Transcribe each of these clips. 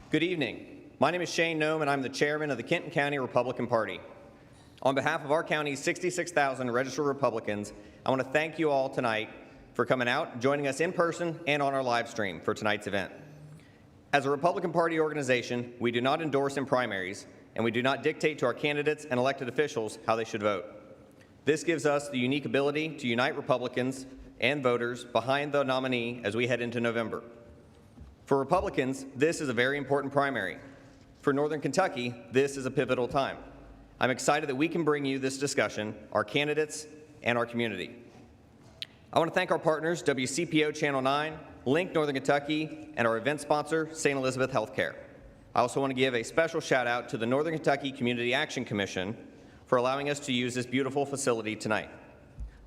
Good evening. My name is Shane Noem, and I'm the chairman of the Kenton County Republican Party. On behalf of our county's 66,000 registered Republicans, I want to thank you all tonight for coming out and joining us in person and on our live stream for tonight's event. As a Republican Party organization, we do not endorse in primaries, and we do not dictate to our candidates and elected officials how they should vote. This gives us the unique ability to unite Republicans and voters behind the nominee as we head into November. For Republicans, this is a very important primary. For Northern Kentucky, this is a pivotal time. I'm excited that we can bring you this discussion, our candidates, and our community. I want to thank our partners, WCPO Channel 9, Link Northern Kentucky, and our event sponsor, St. Elizabeth Healthcare. I also want to give a special shout out to the Northern Kentucky Community Action Commission for allowing us to use this beautiful facility tonight.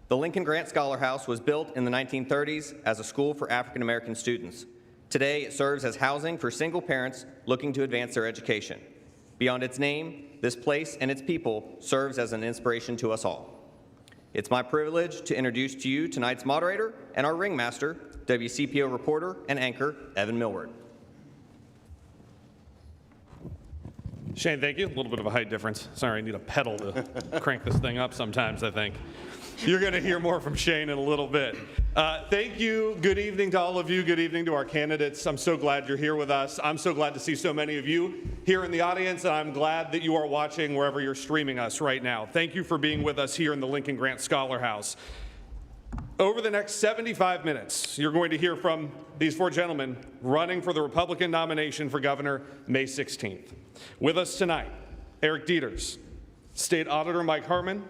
The Lincoln Grant Scholar House was built in the 1930s as a school for African American students. Today, it serves as housing for single parents looking to advance their education. Beyond its name, this place and its people serves as an inspiration to us all. It's my privilege to introduce to you tonight's moderator and our ringmaster, WCPO reporter and anchor, Evan Millward. Shane, thank you. A little bit of a height difference. Sorry, I need a pedal to crank this thing up sometimes, I think. You're going to hear more from Shane in a little bit. Thank you. Good evening to all of you. Good evening to our candidates. I'm so glad you're here with us. I'm so glad to see so many of you here in the audience, and I'm glad that you are watching wherever you're streaming us right now. Thank you for being with us here in the Lincoln Grant Scholar House. Over the next 75 minutes, you're going to hear from these four gentlemen running for the Republican nomination for governor May 16th. With us tonight, Eric Deters, State Auditor Mike Harmon,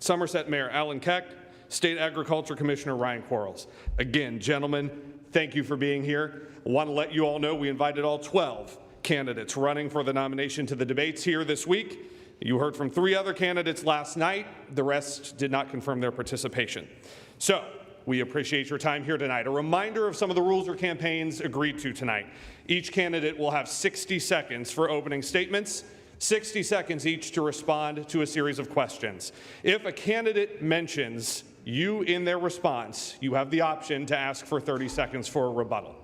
Somerset Mayor Alan Keck, State Agriculture Commissioner Ryan Quarles. Again, gentlemen, thank you for being here. I want to let you all know we invited all 12 candidates running for the nomination to the debates here this week. You heard from 3 other candidates last night. The rest did not confirm their participation. So, we appreciate your time here tonight. A reminder of some of the rules or campaigns agreed to tonight. Each candidate will have 60 seconds for opening statements, 60 seconds each to respond to a series of questions. If a candidate mentions you in their response, you have the option to ask for 30 seconds for a rebuttal.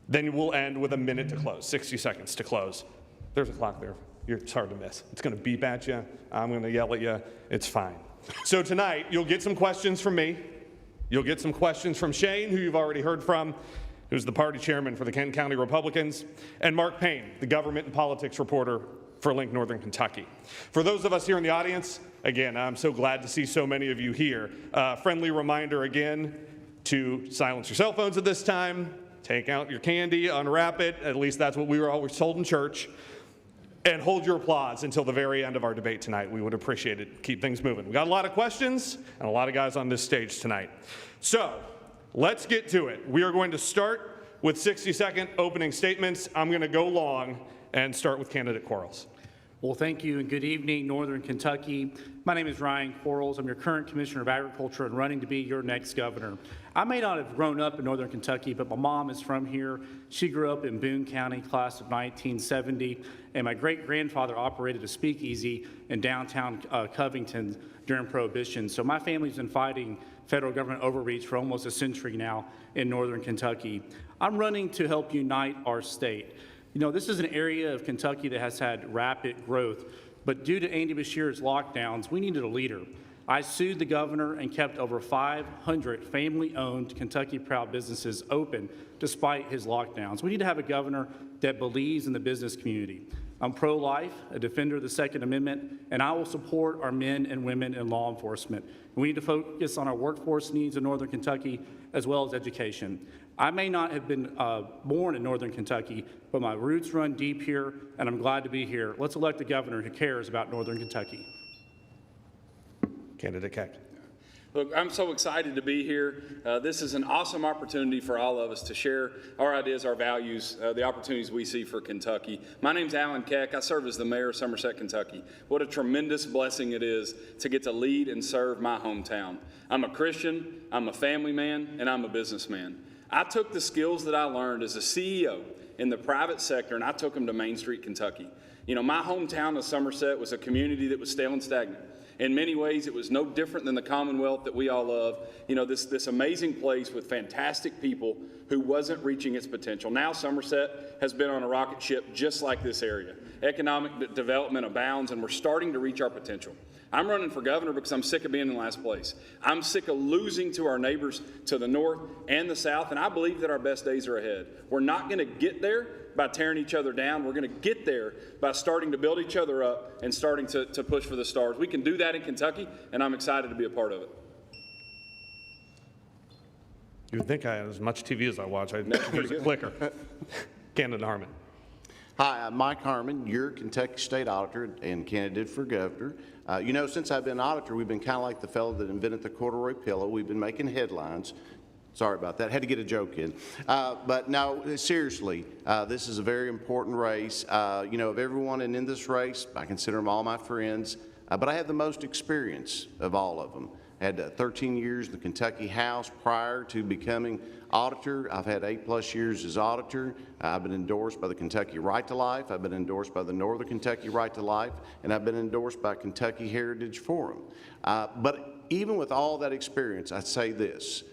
Then we'll end with a minute to close, 60 seconds to close. There's a clock there. It's hard to miss. It's going to beep at you. I'm going to yell at you. It's fine. So tonight, you'll get some questions from me. You'll get some questions from Shane, who you've already heard from, who's the party chairman for the Kenton County Republicans, and Mark Payne, the government and politics reporter for Link Northern Kentucky. For those of us here in the audience, again, I'm so glad to see so many of you here. Friendly reminder again to silence your cell phones at this time, take out your candy, unwrap it, at least that's what we were always told in church, and hold your applause until the very end of our debate tonight. We would appreciate it. Keep things moving. We got a lot of questions and a lot of guys on this stage tonight. So let's get to it. We are going to start with 60-second opening statements. I'm going to go long and start with candidate Quarles. Well, thank you and good evening, Northern Kentucky. My name is Ryan Quarles. I'm your current Commissioner of Agriculture and running to be your next governor. I may not have grown up in Northern Kentucky, but my mom is from here. She grew up in Boone County, class of 1970, and my great-grandfather operated a speakeasy in downtown Covington during Prohibition. So my family's been fighting federal government overreach for almost a century now in Northern Kentucky. I'm running to help unite our state. You know, this is an area of Kentucky that has had rapid growth, but due to Andy Beshear's lockdowns, we needed a leader. I sued the governor and kept over 500 family-owned Kentucky Proud businesses open despite his lockdowns. We need to have a governor that believes in the business community. I'm pro-life, a defender of the Second Amendment, and I will support our men and women in law enforcement. We need to focus on our workforce needs in Northern Kentucky as well as education. I may not have been born in Northern Kentucky, but my roots run deep here, and I'm glad to be here. Let's elect a governor who cares about Northern Kentucky. Candidate Keck. Look, I'm so excited to be here. This is an awesome opportunity for all of us to share our ideas, our values, the opportunities we see for Kentucky. My name's Alan Keck. I serve as the mayor of Somerset, Kentucky. What a tremendous blessing it is to get to lead and serve my hometown. I'm a Christian, I'm a family man, and I'm a businessman. I took the skills that I learned as a CEO in the private sector and I took them to Main Street, Kentucky. You know, my hometown of Somerset was a community that was stale and stagnant. In many ways, it was no different than the Commonwealth that we all love. You know, this amazing place with fantastic people who wasn't reaching its potential. Now Somerset has been on a rocket ship just like this area. Economic development abounds, and we're starting to reach our potential. I'm running for governor because I'm sick of being in last place. I'm sick of losing to our neighbors to the north and the south, and I believe that our best days are ahead. We're not going to get there by tearing each other down. We're going to get there by starting to build each other up and starting to push for the stars. We can do that in Kentucky, and I'm excited to be a part of it. You would think I had as much TV as I watch. I'd use a clicker. Candidate Harmon. Hi, I'm Mike Harmon, your Kentucky State Auditor and candidate for governor. You know, since I've been auditor, we've been kind of like the fellow that invented the corduroy pillow. We've been making headlines. Sorry about that. Had to get a joke in. But no, seriously, this is a very important race. You know, of everyone in this race, I consider them all my friends, but I have the most experience of all of them. I had 13 years in the Kentucky House prior to becoming auditor. I've had 8+ years as auditor. I've been endorsed by the Kentucky Right to Life. I've been endorsed by the Northern Kentucky Right to Life, and I've been endorsed by Kentucky Heritage Forum. But even with all that experience, I say this: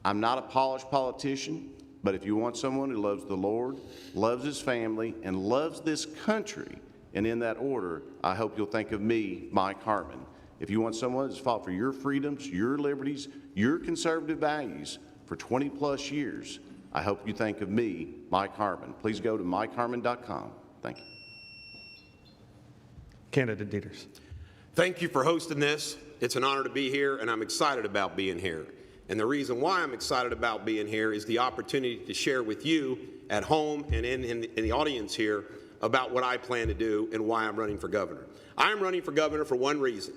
I'm not a polished politician, but if you want someone who loves the Lord, loves his family, and loves this country, and in that order, I hope you'll think of me, Mike Harmon. If you want someone who's fought for your freedoms, your liberties, your conservative values for 20+ years, I hope you think of me, Mike Harmon. Please go to MikeHarmon.com. Thank you. Candidate Deters. Thank you for hosting this. It's an honor to be here, and I'm excited about being here. And the reason why I'm excited about being here is the opportunity to share with you at home and in the audience here about what I plan to do and why I'm running for governor. I'm running for governor for one reason.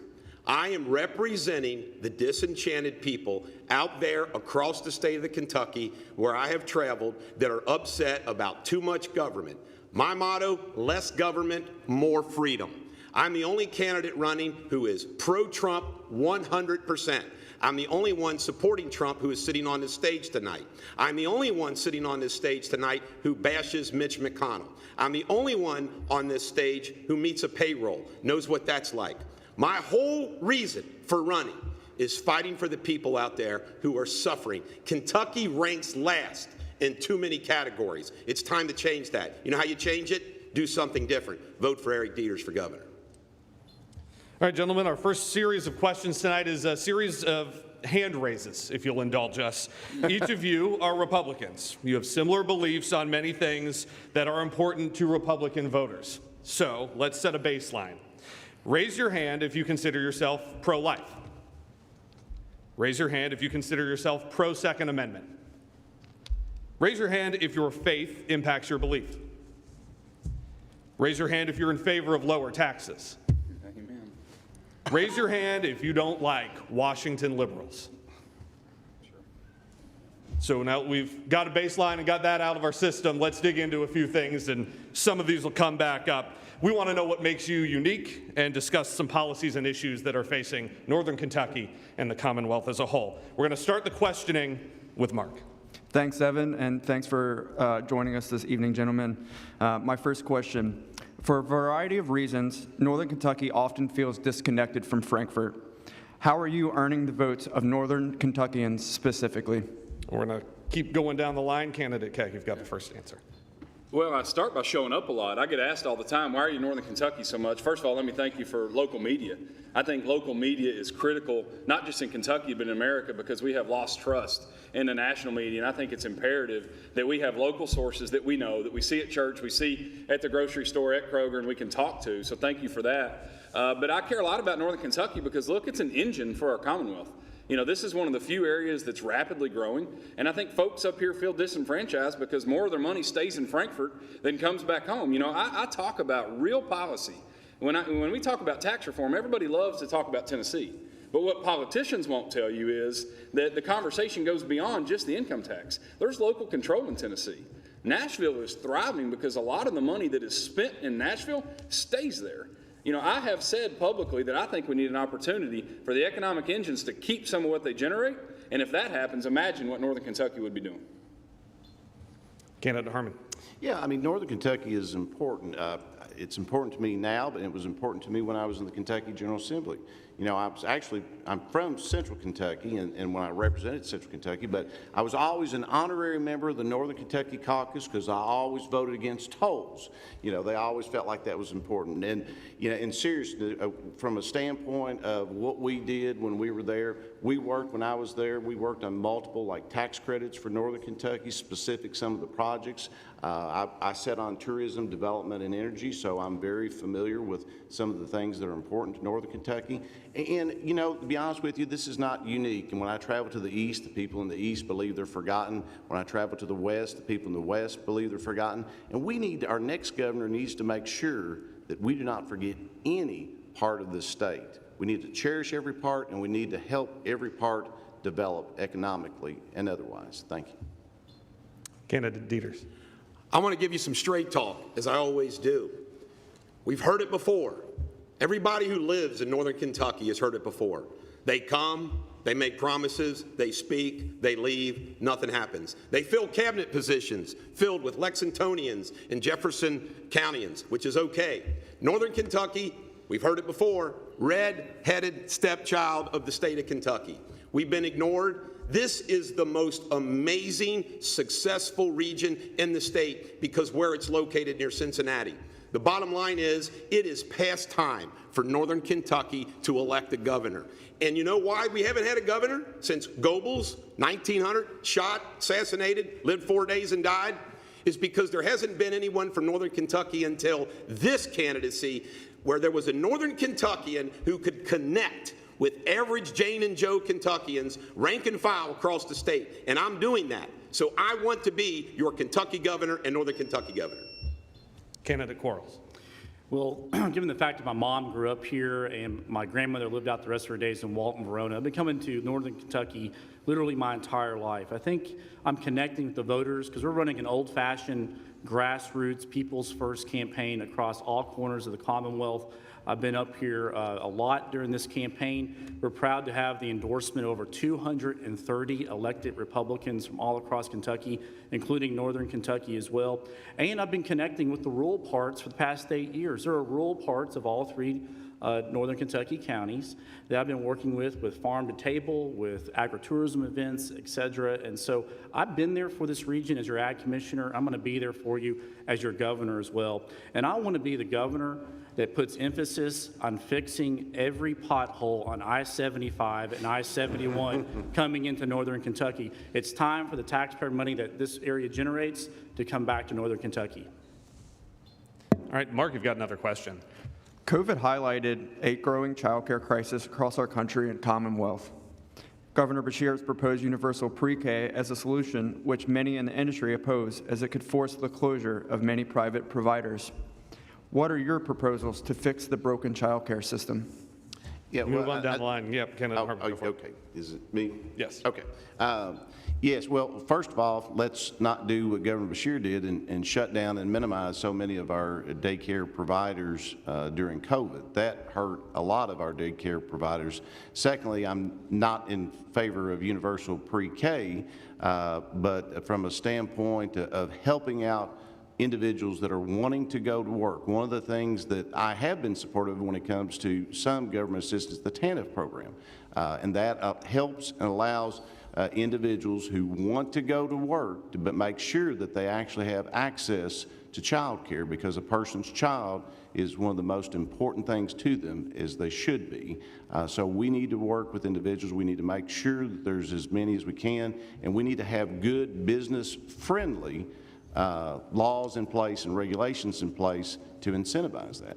I am representing the disenchanted people out there across the state of Kentucky where I have traveled that are upset about too much government. My motto: less government, more freedom. I'm the only candidate running who is pro-Trump 100%. I'm the only one supporting Trump who is sitting on this stage tonight. I'm the only one sitting on this stage tonight who bashes Mitch McConnell. I'm the only one on this stage who meets a payroll, knows what that's like. My whole reason for running is fighting for the people out there who are suffering. Kentucky ranks last in too many categories. It's time to change that. You know how you change it? Do something different. Vote for Eric Deters for governor. All right, gentlemen, our first series of questions tonight is a series of hand raises, if you'll indulge us. Each of you are Republicans. You have similar beliefs on many things that are important to Republican voters. So let's set a baseline. Raise your hand if you consider yourself pro-life. Raise your hand if you consider yourself pro-Second Amendment. Raise your hand if your faith impacts your belief. Raise your hand if you're in favor of lower taxes. Amen. Raise your hand if you don't like Washington liberals. So now we've got a baseline and got that out of our system. Let's dig into a few things, and some of these will come back up. We want to know what makes you unique and discuss some policies and issues that are facing Northern Kentucky and the Commonwealth as a whole. We're going to start the questioning with Mark. Thanks, Evan, and thanks for joining us this evening, gentlemen. My first question: for a variety of reasons, Northern Kentucky often feels disconnected from Frankfort. How are you earning the votes of Northern Kentuckians specifically? We're going to keep going down the line. Candidate Keck, you've got the first answer. Well, I start by showing up a lot. I get asked all the time, why are you in Northern Kentucky so much? First of all, let me thank you for local media. I think local media is critical, not just in Kentucky, but in America, because we have lost trust in the national media. And I think it's imperative that we have local sources that we know, that we see at church, we see at the grocery store, at Kroger, and we can talk to. So thank you for that. But I care a lot about Northern Kentucky because, look, it's an engine for our Commonwealth. You know, this is one of the few areas that's rapidly growing, and I think folks up here feel disenfranchised because more of their money stays in Frankfort than comes back home. You know, I talk about real policy. When we talk about tax reform, everybody loves to talk about Tennessee. But what politicians won't tell you is that the conversation goes beyond just the income tax. There's local control in Tennessee. Nashville is thriving because a lot of the money that is spent in Nashville stays there. You know, I have said publicly that I think we need an opportunity for the economic engines to keep some of what they generate, and if that happens, imagine what Northern Kentucky would be doing. Candidate Harmon. Yeah, I mean, Northern Kentucky is important. It's important to me now, but it was important to me when I was in the Kentucky General Assembly. You know, I'm from Central Kentucky, and when I represented Central Kentucky, but I was always an honorary member of the Northern Kentucky Caucus because I always voted against tolls. You know, they always felt like that was important. And, you know, and seriously, from a standpoint of what we did when we were there, when I was there, we worked on multiple, like, tax credits for Northern Kentucky, specific some of the projects. I sat on tourism, development, and energy, so I'm very familiar with some of the things that are important to Northern Kentucky. And, you know, to be honest with you, this is not unique. And when I travel to the east, the people in the east believe they're forgotten. When I travel to the west, the people in the west believe they're forgotten. And our next governor needs to make sure that we do not forget any part of this state. We need to cherish every part, and we need to help every part develop economically and otherwise. Thank you. Candidate Deters. I want to give you some straight talk, as I always do. We've heard it before. Everybody who lives in Northern Kentucky has heard it before. They come, they make promises, they speak, they leave, nothing happens. They fill cabinet positions filled with Lexingtonians and Jefferson Countyans, which is okay. Northern Kentucky, we've heard it before, red-headed stepchild of the state of Kentucky. We've been ignored. This is the most amazing, successful region in the state because where it's located near Cincinnati. The bottom line is, it is past time for Northern Kentucky to elect a governor. And you know why we haven't had a governor since Goebbels, 1900, shot, assassinated, lived 4 days and died? Is because there hasn't been anyone from Northern Kentucky until this candidacy where there was a Northern Kentuckian who could connect with average Jane and Joe Kentuckians, rank and file across the state. And I'm doing that. So I want to be your Kentucky governor and Northern Kentucky governor. Candidate Quarles. Well, given the fact that my mom grew up here and my grandmother lived out the rest of her days in Walton, Verona, I've been coming to Northern Kentucky literally my entire life. I think I'm connecting with the voters because we're running an old-fashioned grassroots People's First campaign across all corners of the Commonwealth. I've been up here a lot during this campaign. We're proud to have the endorsement of over 230 elected Republicans from all across Kentucky, including Northern Kentucky as well. And I've been connecting with the rural parts for the past 8 years. There are rural parts of all three Northern Kentucky counties that I've been working with farm to table, with agritourism events, et cetera. And so I've been there for this region as your ag commissioner. I'm going to be there for you as your governor as well. And I want to be the governor that puts emphasis on fixing every pothole on I-75 and I-71 coming into Northern Kentucky. It's time for the taxpayer money that this area generates to come back to Northern Kentucky. All right, Mark, you've got another question. COVID highlighted a growing child care crisis across our country and Commonwealth. Governor Beshear's proposed universal pre-K as a solution, which many in the industry oppose, as it could force the closure of many private providers. What are your proposals to fix the broken child care system? Yeah, Move on down the line. Yep, Candidate Harmon. Okay. Is it me? Yes. Okay. Yes, well, first of all, let's not do what Governor Beshear did and shut down and minimize so many of our daycare providers during COVID. That hurt a lot of our daycare providers. Secondly, I'm not in favor of universal pre-K, but from a standpoint of helping out individuals that are wanting to go to work. One of the things that I have been supportive of when it comes to some government assistance, the TANF program, and that helps and allows individuals who want to go to work but make sure that they actually have access to child care, because a person's child is one of the most important things to them, as they should be. So we need to work with individuals. We need to make sure that there's as many as we can, and we need to have good business-friendly laws in place and regulations in place to incentivize that.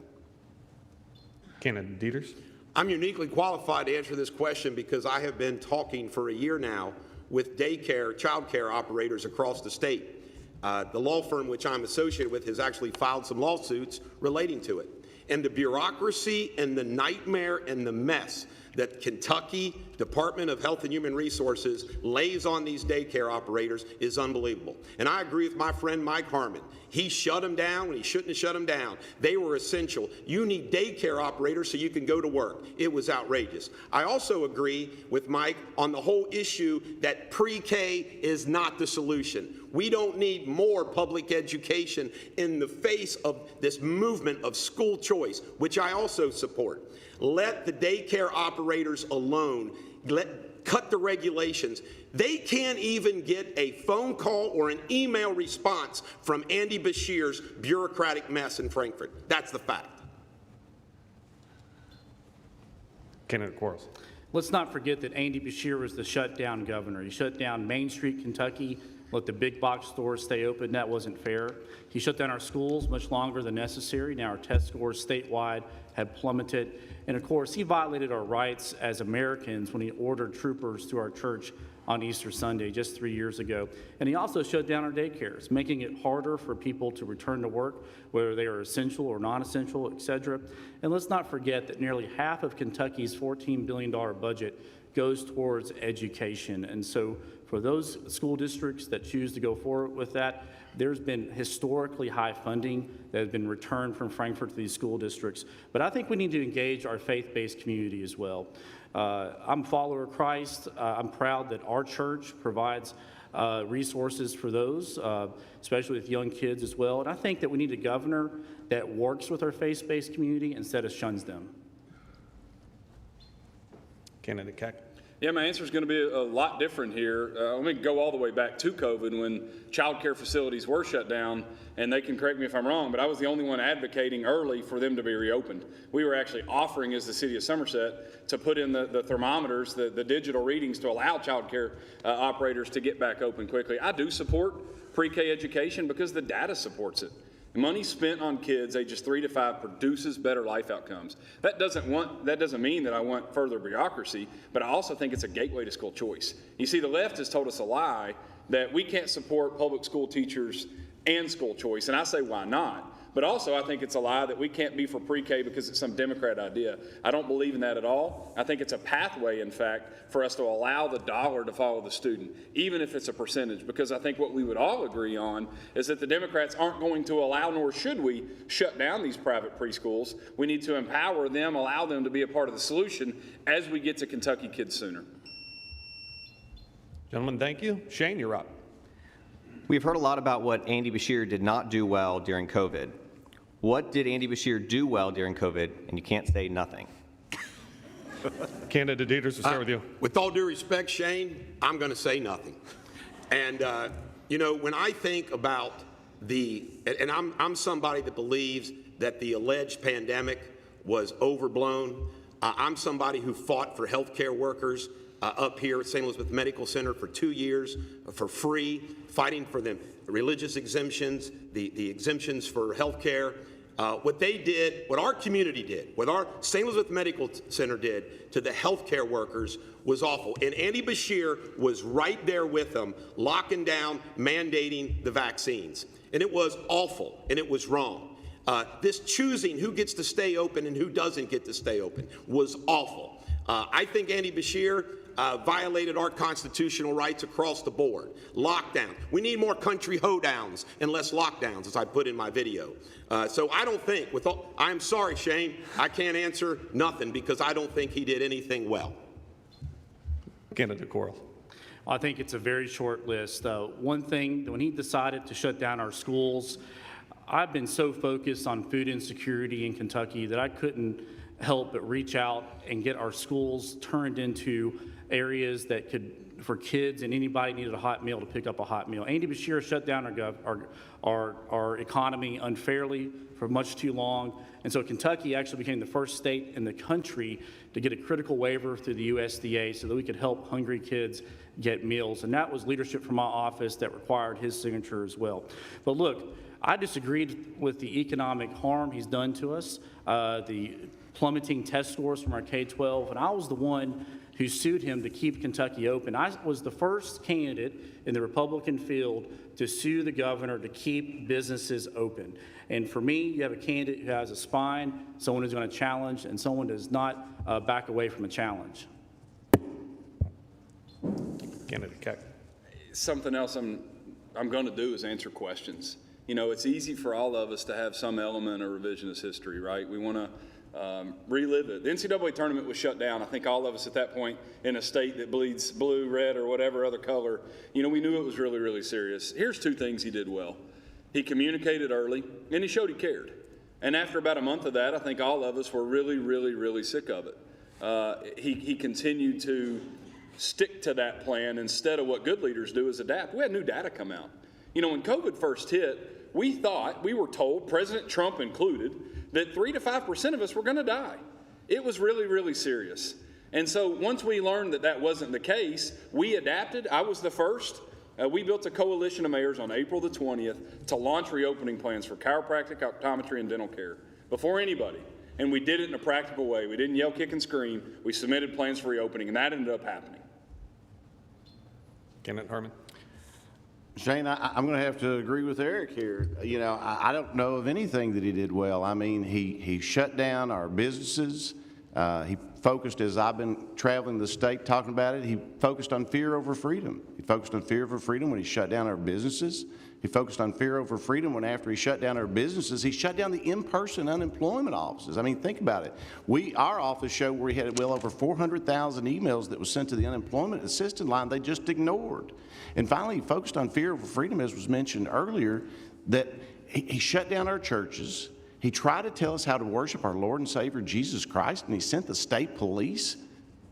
Candidate Deters. I'm uniquely qualified to answer this question because I have been talking for a year now with daycare, child care operators across the state. The law firm which I'm associated with has actually filed some lawsuits relating to it. And the bureaucracy and the nightmare and the mess that Kentucky Department of Health and Human Resources lays on these daycare operators is unbelievable. And I agree with my friend Mike Harmon. He shut them down when he shouldn't have shut them down. They were essential. You need daycare operators so you can go to work. It was outrageous. I also agree with Mike on the whole issue that pre-K is not the solution. We don't need more public education in the face of this movement of school choice, which I also support. Let the daycare operators alone. Cut the regulations. They can't even get a phone call or an email response from Andy Beshear's bureaucratic mess in Frankfort. That's the fact. Candidate Quarles. Let's not forget that Andy Beshear was the shutdown governor. He shut down Main Street, Kentucky, let the big box stores stay open. That wasn't fair. He shut down our schools much longer than necessary. Now our test scores statewide had plummeted. And of course, he violated our rights as Americans when he ordered troopers to our church on Easter Sunday just 3 years ago. And he also shut down our daycares, making it harder for people to return to work, whether they are essential or non-essential, et cetera. And let's not forget that nearly half of Kentucky's $14 billion budget goes towards education. And so for those school districts that choose to go forward with that, there's been historically high funding that has been returned from Frankfort to these school districts. But I think we need to engage our faith-based community as well. I'm a follower of Christ. I'm proud that our church provides resources for those, especially with young kids as well. And I think that we need a governor that works with our faith-based community instead of shuns them. Candidate Keck. Yeah, my answer is going to be a lot different here. Let me go all the way back to COVID when child care facilities were shut down, and they can correct me if I'm wrong, but I was the only one advocating early for them to be reopened. We were actually offering, as the city of Somerset, to put in the thermometers, the digital readings to allow child care operators to get back open quickly. I do support pre-K education because the data supports it. Money spent on kids ages 3 to 5 produces better life outcomes. That doesn't mean that I want further bureaucracy, but I also think it's a gateway to school choice. You see, the left has told us a lie that we can't support public school teachers and school choice, and I say, why not? But also, I think it's a lie that we can't be for pre-K because it's some Democrat idea. I don't believe in that at all. I think it's a pathway, in fact, for us to allow the dollar to follow the student, even if it's a percentage, because I think what we would all agree on is that the Democrats aren't going to allow, nor should we, shut down these private preschools. We need to empower them, allow them to be a part of the solution as we get to Kentucky kids sooner. Gentlemen, thank you. Shane, you're up. We've heard a lot about what Andy Beshear did not do well during COVID. What did Andy Beshear do well during COVID? And you can't say nothing. Candidate Deters, we'll start with you. With all due respect, Shane, I'm going to say nothing. And, you know, when I think about and I'm somebody that believes that the alleged pandemic was overblown. I'm somebody who fought for healthcare workers up here at St. Elizabeth Medical Center for 2 years for free, fighting for the religious exemptions, the exemptions for health care. What they did, what our community did, what our St. Elizabeth Medical Center did to the health care workers was awful. And Andy Beshear was right there with them, locking down, mandating the vaccines. And it was awful, and it was wrong. This choosing who gets to stay open and who doesn't get to stay open was awful. I think Andy Beshear violated our constitutional rights across the board. Lockdown. We need more country hoedowns and less lockdowns, as I put in my video. So I don't think, I'm sorry, Shane, I can't answer nothing because I don't think he did anything well. Candidate Quarles. I think it's a very short list. One thing, when he decided to shut down our schools, I've been so focused on food insecurity in Kentucky that I couldn't help but reach out and get our schools turned into areas that could, for kids and anybody needed a hot meal, to pick up a hot meal. Andy Beshear shut down our economy unfairly for much too long. And so Kentucky actually became the first state in the country to get a critical waiver through the USDA so that we could help hungry kids get meals. And that was leadership from my office that required his signature as well. But look, I disagreed with the economic harm he's done to us. The plummeting test scores from our K-12, and I was the one who sued him to keep Kentucky open. I was the first candidate in the Republican field to sue the governor to keep businesses open. And for me, you have a candidate who has a spine, someone who's going to challenge, and someone who does not back away from a challenge. Candidate Keck. Something else I'm going to do is answer questions. You know, it's easy for all of us to have some element of revisionist history, right? We want to relive it. The NCAA tournament was shut down. I think all of us at that point in a state that bleeds blue, red, or whatever other color, you know, we knew it was really, really serious. Here's two things he did well. He communicated early, and he showed he cared. And after about a month of that, I think all of us were really, really, really sick of it. He continued to stick to that plan instead of what good leaders do is adapt. We had new data come out. You know, when COVID first hit, we were told, President Trump included, that 3 to 5% of us were going to die. It was really, really serious. And so once we learned that that wasn't the case, we adapted. I was the first. We built a coalition of mayors on April the 20th to launch reopening plans for chiropractic, optometry, and dental care before anybody. And we did it in a practical way. We didn't yell, kick, and scream. We submitted plans for reopening, and that ended up happening. Candidate Harmon. Shane, I'm going to have to agree with Eric here. You know, I don't know of anything that he did well. I mean, he shut down our businesses. He focused, as I've been traveling the state talking about it, he focused on fear over freedom. He focused on fear over freedom when he shut down our businesses. He focused on fear over freedom when after he shut down our businesses, he shut down the in-person unemployment offices. I mean, think about it. Our office showed where he had well over 400,000 emails that was sent to the unemployment assistance line they just ignored. And finally, he focused on fear over freedom, as was mentioned earlier, that he shut down our churches. He tried to tell us how to worship our Lord and Savior Jesus Christ, and he sent the state police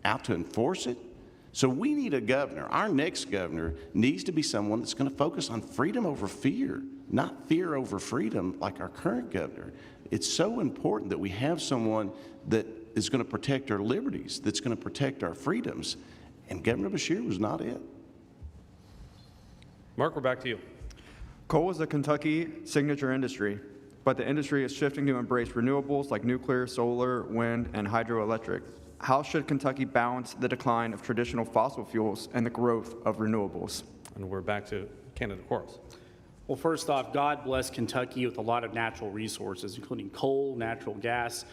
out to enforce it. So we need a governor. Our next governor needs to be someone that's going to focus on freedom over fear, not fear over freedom like our current governor. It's so important that we have someone that is going to protect our liberties, that's going to protect our freedoms, and Governor Beshear was not it. Mark, we're back to you. Coal is a Kentucky signature industry, but the industry is shifting to embrace renewables like nuclear, solar, wind, and hydroelectric. How should Kentucky balance the decline of traditional fossil fuels and the growth of renewables? And we're back to Candidate Quarles. Well, first off, God bless Kentucky with a lot of natural resources, including coal, natural gas,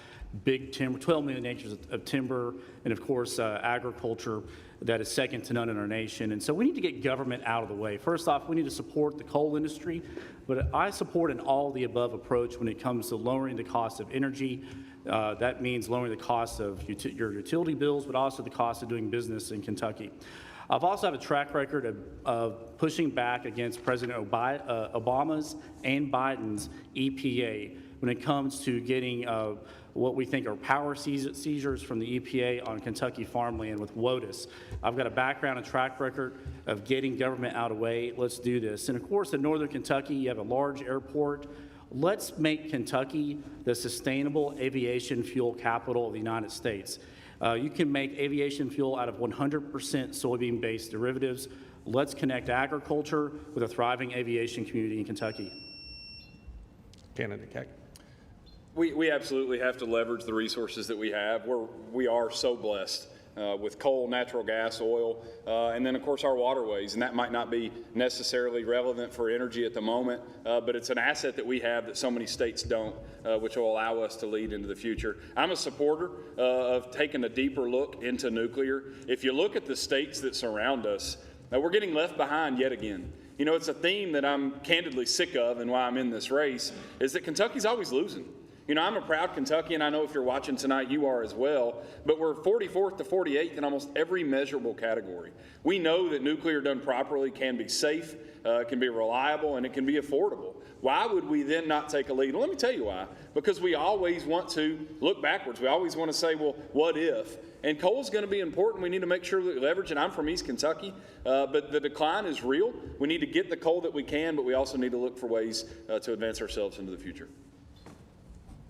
big timber, 12 million acres of timber, and of course, agriculture that is second to none in our nation. And so we need to get government out of the way. First off, we need to support the coal industry, but I support an all-the-above approach when it comes to lowering the cost of energy. That means lowering the cost of your utility bills, but also the cost of doing business in Kentucky. I've also have a track record of pushing back against President Obama's and Biden's EPA when it comes to getting what we think are power seizures from the EPA on Kentucky farmland with WOTUS. I've got a background and track record of getting government out of the way. Let's do this. And of course, in northern Kentucky, you have a large airport. Let's make Kentucky the sustainable aviation fuel capital of the United States. You can make aviation fuel out of 100% soybean-based derivatives. Let's connect agriculture with a thriving aviation community in Kentucky. Candidate Keck. We absolutely have to leverage the resources that we have. We are so blessed with coal, natural gas, oil, and then of course our waterways. And that might not be necessarily relevant for energy at the moment, but it's an asset that we have that so many states don't, which will allow us to lead into the future. I'm a supporter of taking a deeper look into nuclear. If you look at the states that surround us, we're getting left behind yet again. You know, it's a theme that I'm candidly sick of, and why I'm in this race, is that Kentucky's always losing. You know, I'm a proud Kentuckian. I know if you're watching tonight, you are as well. But we're 44th to 48th in almost every measurable category. We know that nuclear done properly can be safe, can be reliable, and it can be affordable. Why would we then not take a lead? Well, let me tell you why. Because we always want to look backwards. We always want to say, well, what if? And coal's going to be important. We need to make sure that we leverage it. I'm from East Kentucky, but the decline is real. We need to get the coal that we can, but we also need to look for ways to advance ourselves into the future.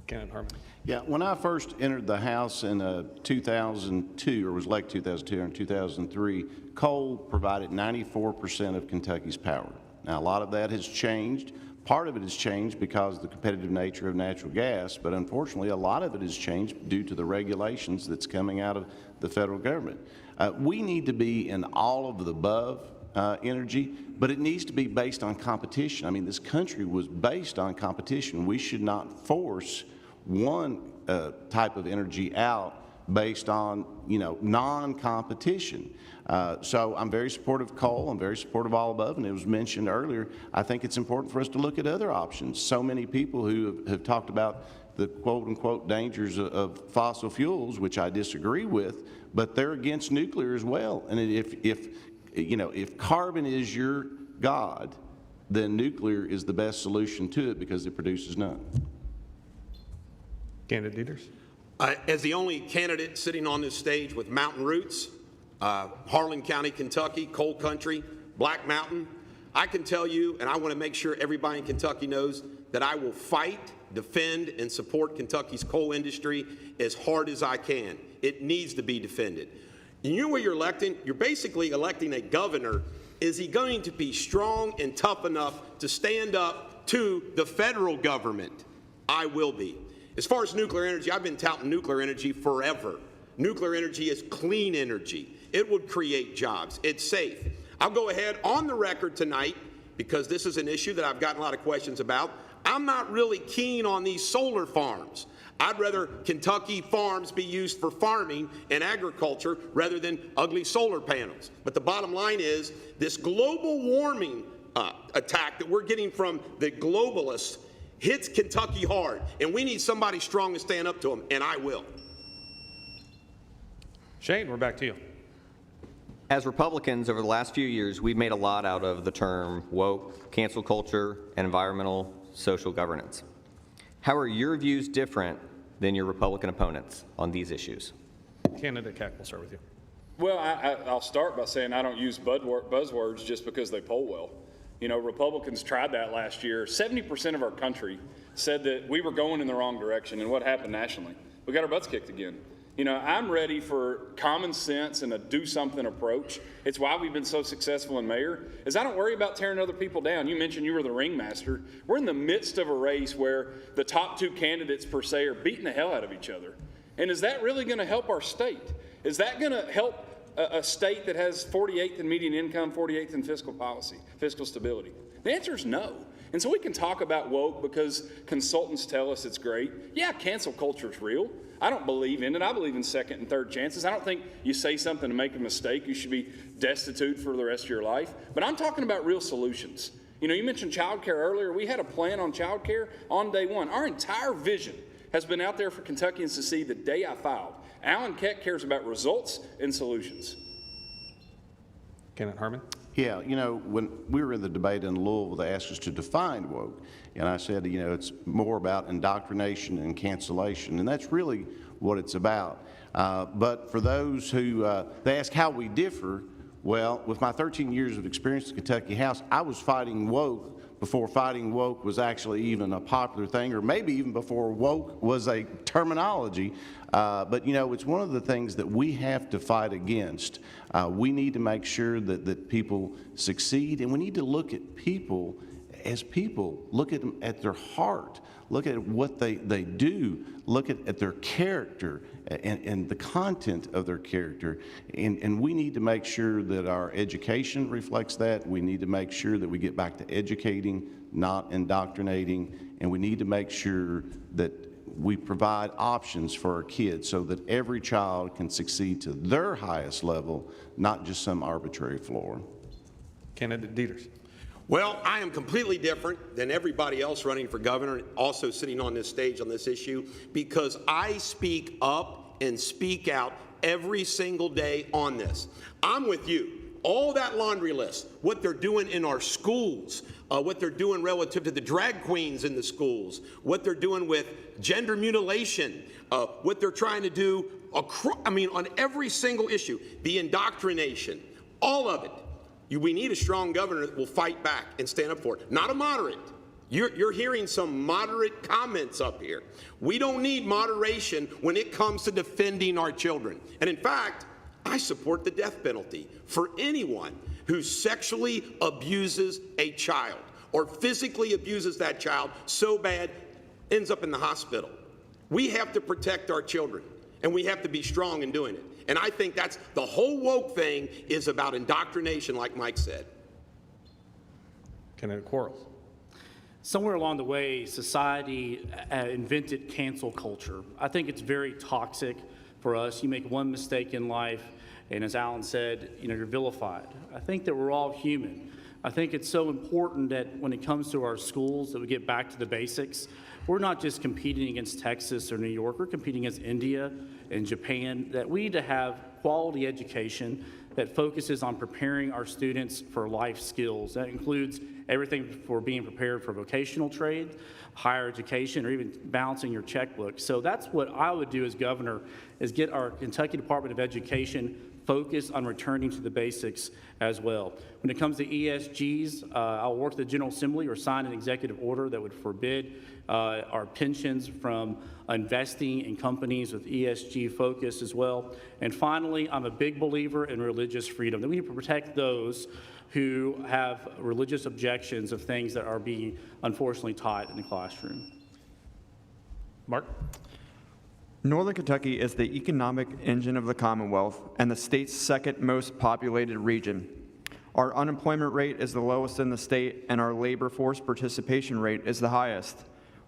Candidate Harmon. Yeah, when I first entered the House in 2002, or was late 2002 or in 2003, coal provided 94% of Kentucky's power. Now, a lot of that has changed, Part of it has changed because of the competitive nature of natural gas, but unfortunately, a lot of it has changed due to the regulations that's coming out of the federal government. We need to be in all of the above energy, but it needs to be based on competition. I mean, this country was based on competition. We should not force one type of energy out based on, non-competition. So I'm very supportive of coal. I'm very supportive of all above, and it was mentioned earlier, I think it's important for us to look at other options. So many people who have talked about the quote-unquote dangers of fossil fuels, which I disagree with, but they're against nuclear as well. And if carbon is your God, then nuclear is the best solution to it because it produces none. Candidate Deters. As the only candidate sitting on this stage with mountain roots, Harlan County, Kentucky, coal country, Black Mountain, I can tell you, and I want to make sure everybody in Kentucky knows, that I will fight, defend, and support Kentucky's coal industry as hard as I can. It needs to be defended. You know what you're electing? You're basically electing a governor. Is he going to be strong and tough enough to stand up to the federal government? I will be. As far as nuclear energy, I've been touting nuclear energy forever. Nuclear energy is clean energy. It would create jobs. It's safe. I'll go ahead on the record tonight, because this is an issue that I've gotten a lot of questions about. I'm not really keen on these solar farms. I'd rather Kentucky farms be used for farming and agriculture rather than ugly solar panels. But the bottom line is this global warming attack that we're getting from the globalists hits Kentucky hard, and we need somebody strong to stand up to them, and I will. Shane, we're back to you. As Republicans, over the last few years, we've made a lot out of the term woke, cancel culture, and environmental social governance. How are your views different than your Republican opponents on these issues? Candidate Keck, we'll start with you. Well, I'll start by saying I don't use buzzwords just because they poll well. Republicans tried that last year. 70% of our country said that we were going in the wrong direction, and what happened nationally? We got our butts kicked again. I'm ready for common sense and a do-something approach. It's why we've been so successful in mayor, is I don't worry about tearing other people down. You mentioned you were the ringmaster. We're in the midst of a race where the top two candidates, per se, are beating the hell out of each other. And is that really going to help our state? Is that going to help a state that has 48th in median income, 48th in fiscal policy, fiscal stability? The answer is no. And so we can talk about woke because consultants tell us it's great. Yeah, cancel culture is real. I don't believe in it. I believe in second and third chances. I don't think you say something to make a mistake, you should be destitute for the rest of your life. But I'm talking about real solutions. You mentioned child care earlier. We had a plan on child care on day one. Our entire vision has been out there for Kentuckians to see the day I filed. Alan Keck cares about results and solutions. Candidate Harmon. Yeah, when we were in the debate in Louisville, they asked us to define woke. And I said, it's more about indoctrination and cancellation. And that's really what it's about. But for those who, they ask how we differ, well, with my 13 years of experience in the Kentucky House, I was fighting woke before fighting woke was actually even a popular thing, or maybe even before woke was a terminology. But it's one of the things that we have to fight against. We need to make sure that people succeed, and we need to look at people as people, look at them at their heart, look at what they do, look at their character and the content of their character. And we need to make sure that our education reflects that. We need to make sure that we get back to educating, not indoctrinating. And we need to make sure that we provide options for our kids so that every child can succeed to their highest level, not just some arbitrary floor. Candidate Deters. Well, I am completely different than everybody else running for governor, also sitting on this stage on this issue, because I speak up and speak out every single day on this. I'm with you. All that laundry list, what they're doing in our schools, what they're doing relative to the drag queens in the schools, what they're doing with gender mutilation, what they're trying to do, on every single issue, the indoctrination, all of it. We need a strong governor that will fight back and stand up for it, not a moderate. You're hearing some moderate comments up here. We don't need moderation when it comes to defending our children. And in fact, I support the death penalty for anyone who sexually abuses a child or physically abuses that child so bad, ends up in the hospital. We have to protect our children, and we have to be strong in doing it. And I think that's the whole woke thing is about indoctrination, like Mike said. Candidate Quarles. Somewhere along the way, society invented cancel culture. I think it's very toxic for us. You make one mistake in life, and as Alan said, you're vilified. I think that we're all human. I think it's so important that when it comes to our schools that we get back to the basics. We're not just competing against Texas or New York, we're competing against India and Japan, that we need to have quality education that focuses on preparing our students for life skills. That includes everything for being prepared for vocational trade, higher education, or even balancing your checkbook. So that's what I would do as governor, is get our Kentucky Department of Education focused on returning to the basics as well. When it comes to ESGs, I'll work with the General Assembly or sign an executive order that would forbid our pensions from investing in companies with ESG focus as well. And finally, I'm a big believer in religious freedom, that we need to protect those who have religious objections of things that are being unfortunately taught in the classroom. Mark? Northern Kentucky is the economic engine of the Commonwealth and the state's second most populated region. Our unemployment rate is the lowest in the state, and our labor force participation rate is the highest.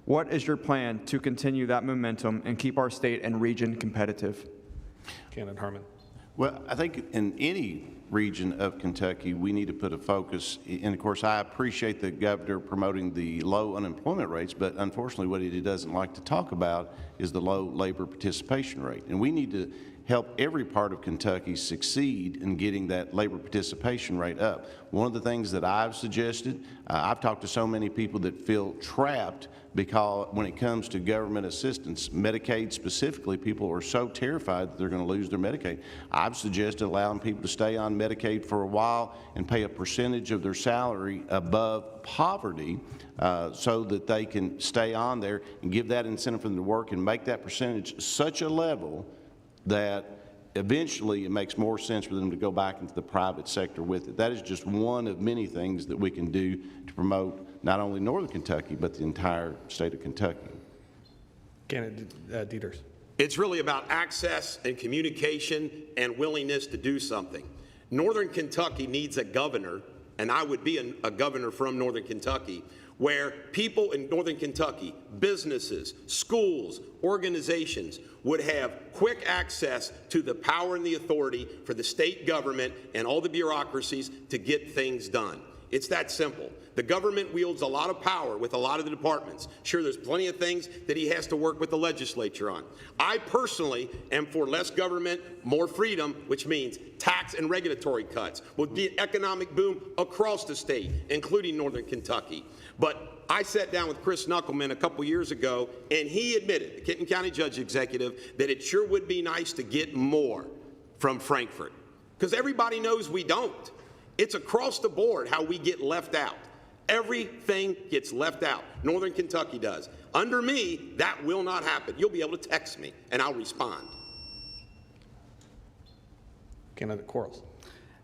What is your plan to continue that momentum and keep our state and region competitive? Candidate Harmon. Well, I think in any region of Kentucky, we need to put a focus, and of course, I appreciate the governor promoting the low unemployment rates, but unfortunately, what he doesn't like to talk about is the low labor participation rate. And we need to help every part of Kentucky succeed in getting that labor participation rate up. One of the things that I've suggested, I've talked to so many people that feel trapped because when it comes to government assistance, Medicaid specifically, people are so terrified that they're going to lose their Medicaid. I've suggested allowing people to stay on Medicaid for a while and pay a percentage of their salary above poverty so that they can stay on there and give that incentive for them to work and make that percentage such a level that eventually it makes more sense for them to go back into the private sector with it. That is just one of many things that we can do to promote not only Northern Kentucky, but the entire state of Kentucky. Candidate Deters. It's really about access and communication and willingness to do something. Northern Kentucky needs a governor, and I would be a governor from Northern Kentucky, where people in Northern Kentucky, businesses, schools, organizations would have quick access to the power and the authority for the state government and all the bureaucracies to get things done. It's that simple. The government wields a lot of power with a lot of the departments. Sure, there's plenty of things that he has to work with the legislature on. I personally am for less government, more freedom, which means tax and regulatory cuts. Will be an economic boom across the state, including Northern Kentucky. But I sat down with Chris Knuckleman a couple years ago, and he admitted, the Kenton County Judge Executive, that it sure would be nice to get more from Frankfort, because everybody knows we don't. It's across the board how we get left out. Everything gets left out. Northern Kentucky does. Under me, that will not happen. You'll be able to text me, and I'll respond. Candidate Quarles.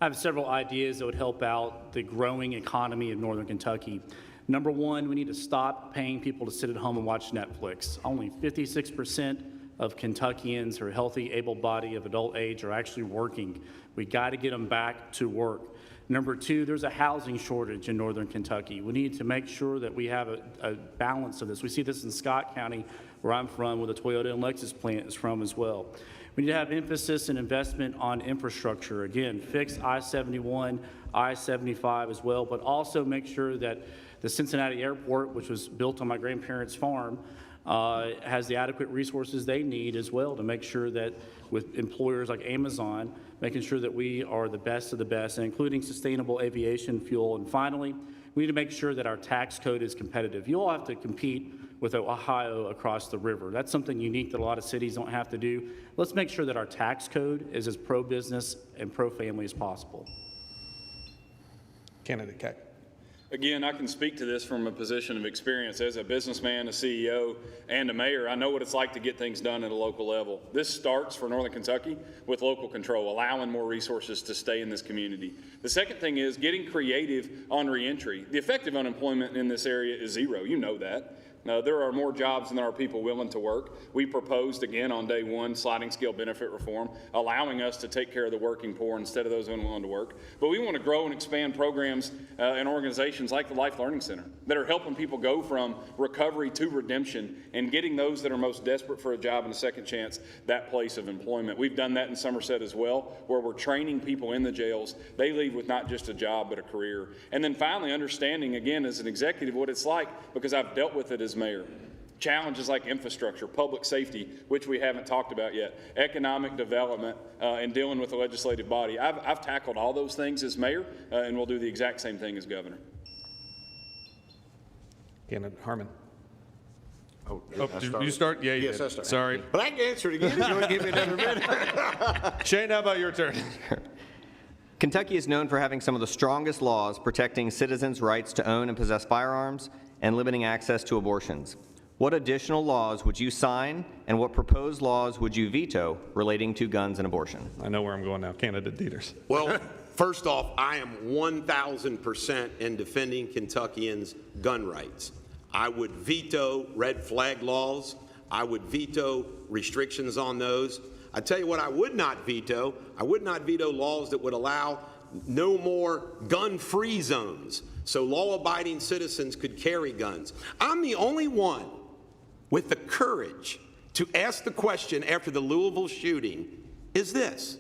I have several ideas that would help out the growing economy of Northern Kentucky. Number one, we need to stop paying people to sit at home and watch Netflix. Only 56% of Kentuckians who are healthy, able-bodied, of adult age are actually working. We got to get them back to work. Number two, there's a housing shortage in Northern Kentucky. We need to make sure that we have a balance of this. We see this in Scott County, where I'm from, where the Toyota and Lexus plant is from as well. We need to have emphasis and investment on infrastructure. Again, fix I-71, I-75 as well, but also make sure that the Cincinnati Airport, which was built on my grandparents' farm, has the adequate resources they need as well to make sure that with employers like Amazon, making sure that we are the best of the best, and including sustainable aviation fuel. And finally, we need to make sure that our tax code is competitive. You all have to compete with Ohio across the river. That's something unique that a lot of cities don't have to do. Let's make sure that our tax code is as pro-business and pro-family as possible. Candidate Keck. Again, I can speak to this from a position of experience as a businessman, a CEO, and a mayor. I know what it's like to get things done at a local level. This starts for Northern Kentucky with local control, allowing more resources to stay in this community. The second thing is getting creative on reentry. The effective unemployment in this area is 0. You know that. There are more jobs than there are people willing to work. We proposed, again, on day one, sliding scale benefit reform, allowing us to take care of the working poor instead of those unwilling to work. But we want to grow and expand programs and organizations like the Life Learning Center that are helping people go from recovery to redemption and getting those that are most desperate for a job and a second chance that place of employment. We've done that in Somerset as well, where we're training people in the jails. They leave with not just a job, but a career. And then finally, understanding, again, as an executive, what it's like, because I've dealt with it as mayor. Challenges like infrastructure, public safety, which we haven't talked about yet, economic development, and dealing with the legislative body. I've tackled all those things as mayor, and we'll do the exact same thing as governor. Candidate Harmon. Oh, You start? Yeah, you Yes, did. I started. Sorry. But I can answer it again if you want to give me another minute. Shane, how about your turn? Kentucky is known for having some of the strongest laws protecting citizens' rights to own and possess firearms and limiting access to abortions. What additional laws would you sign, and what proposed laws would you veto relating to guns and abortion? I know where I'm going now. Candidate Deters. Well, first off, I am 1,000% in defending Kentuckians' gun rights. I would veto red flag laws. I would veto restrictions on those. I tell you what I would not veto. I would not veto laws that would allow no more gun-free zones so law-abiding citizens could carry guns. I'm the only one with the courage to ask the question after the Louisville shooting, is this: